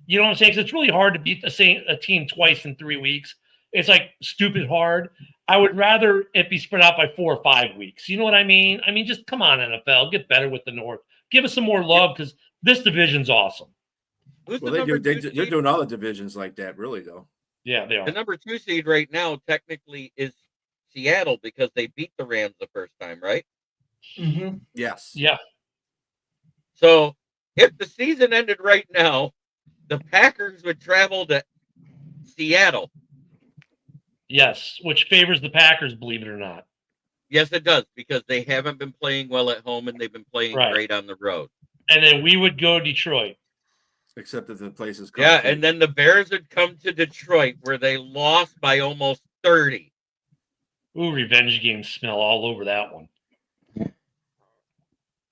S4: You know what I'm saying? 'Cause it's really hard to beat a team twice in 3 weeks. It's like stupid hard. I would rather it be spread out by 4 or 5 weeks. You know what I mean? I mean, just come on, NFL, get better with the North. Give us some more love because this division's awesome.
S5: They're doing all the divisions like that, really, though.
S4: Yeah, they are.
S3: The number 2 seed right now technically is Seattle because they beat the Rams the first time, right?
S8: Mm-hmm.
S5: Yes.
S4: Yeah.
S3: So if the season ended right now, the Packers would travel to Seattle.
S4: Yes, which favors the Packers, believe it or not.
S3: Yes, it does, because they haven't been playing well at home and they've been playing great on the road.
S4: And then we would go to Detroit.
S5: Except that the place is
S3: Yeah, and then the Bears would come to Detroit where they lost by almost 30.
S4: Ooh, revenge games smell all over that one.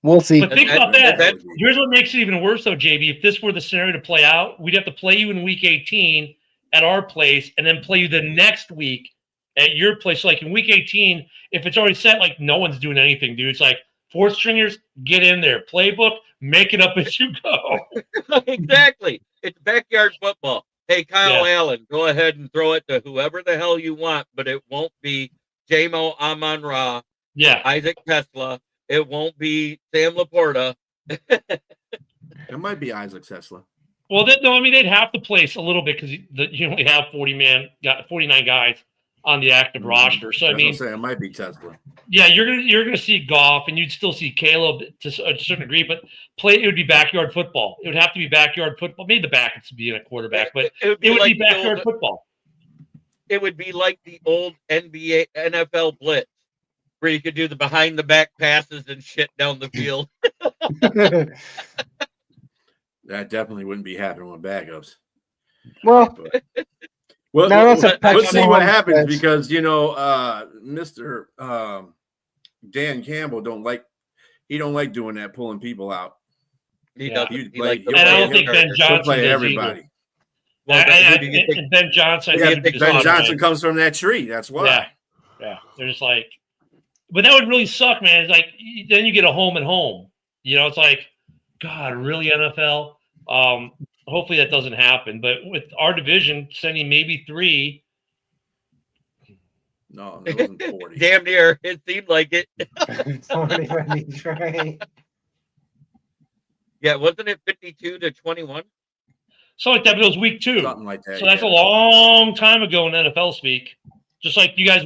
S8: We'll see.
S4: But think about that. Here's what makes it even worse, though, JB. If this were the scenario to play out, we'd have to play you in Week 18 at our place and then play you the next week at your place. So like in Week 18, if it's already set, like no one's doing anything, dude. It's like 4th stringers, get in there. Playbook, make it up as you go.
S3: Exactly. It's backyard football. Hey, Kyle Allen, go ahead and throw it to whoever the hell you want, but it won't be J-Mo Amon-Ra, Isaac Tesla. It won't be Sam Laporta.
S5: It might be Isaac Tesla.
S4: Well, they'd have to place a little bit because you only have 49 guys on the active roster. So I mean,
S5: it might be Tesla.
S4: Yeah, you're gonna see Goff, and you'd still see Caleb to a certain degree, but it would be backyard football. It would have to be backyard football. Maybe the backups would be in a quarterback, but it would be backyard football.
S3: It would be like the old NFL blitz, where you could do the behind the back passes and shit down the field.
S5: That definitely wouldn't be happening with backups.
S8: Well,
S5: let's see what happens because Mr. Dan Campbell don't like doing that, pulling people out.
S3: He does.
S4: And I don't think Ben Johnson
S5: play everybody.
S4: And Ben Johnson.
S5: Ben Johnson comes from that tree. That's why.
S4: Yeah. They're just like, but that would really suck, man. It's like then you get a home and home. It's like, God, really, NFL? Hopefully that doesn't happen. But with our division sending maybe 3.
S5: No, it wasn't 40.
S3: Damn near. It seemed like it.
S8: 40 when he's right.
S3: Yeah, wasn't it 52-21?
S4: Something like that, but it was week 2.
S5: Something like that.
S4: So that's a long time ago in NFL speak. Just like you guys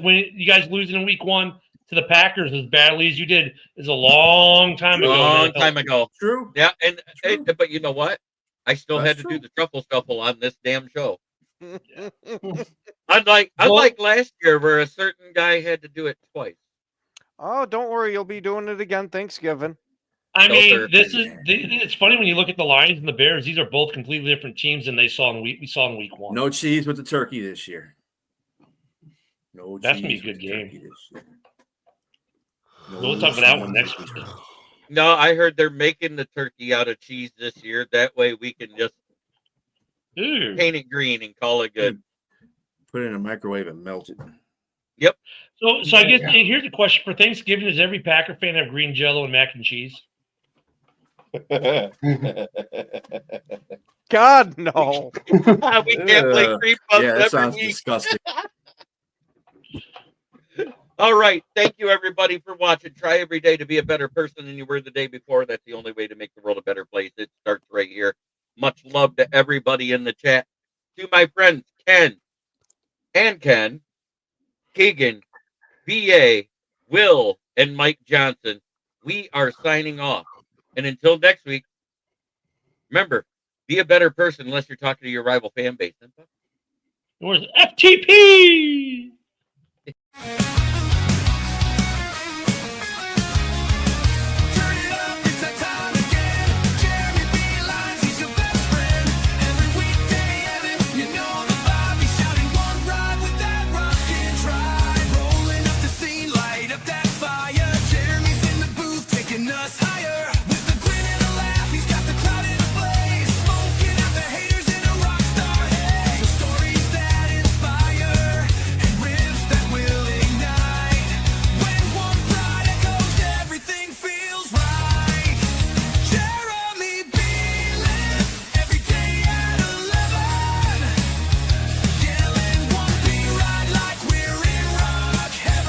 S4: losing in week 1 to the Packers as badly as you did is a long time ago.
S3: Long time ago.
S5: True.
S3: Yeah, but you know what? I still had to do the truffle shuffle on this damn show. Unlike last year where a certain guy had to do it twice.
S7: Oh, don't worry, you'll be doing it again Thanksgiving.
S4: I mean, it's funny when you look at the Lions and the Bears. These are both completely different teams than we saw in week 1.
S5: No cheese with the turkey this year.
S4: That's gonna be a good game. We'll talk about that one next week.
S3: No, I heard they're making the turkey out of cheese this year. That way we can just paint it green and call it good.
S5: Put it in a microwave and melt it.
S3: Yep.
S4: So I guess here's a question for Thanksgiving: does every Packer fan have green Jello and mac and cheese?
S7: God, no.
S3: We can't play creep ups
S5: that sounds
S3: week.
S5: Disgusting.
S3: All right. Thank you, everybody, for watching. Try every day to be a better person than you were the day before. That's the only way to make the world a better place. It starts right here. Much love to everybody in the chat. To my friends, Ken, Keegan, BA, Will, and Mike Johnson, we are signing off. And until next week, remember, be a better person unless you're talking to your rival fan base.
S4: Where's FTP?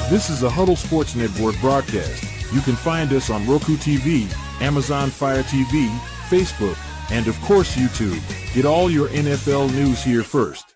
S2: This is a Huddle Sports Network broadcast. You can find us on Roku TV, Amazon Fire TV, Facebook, and of course YouTube. Get all your NFL news here first.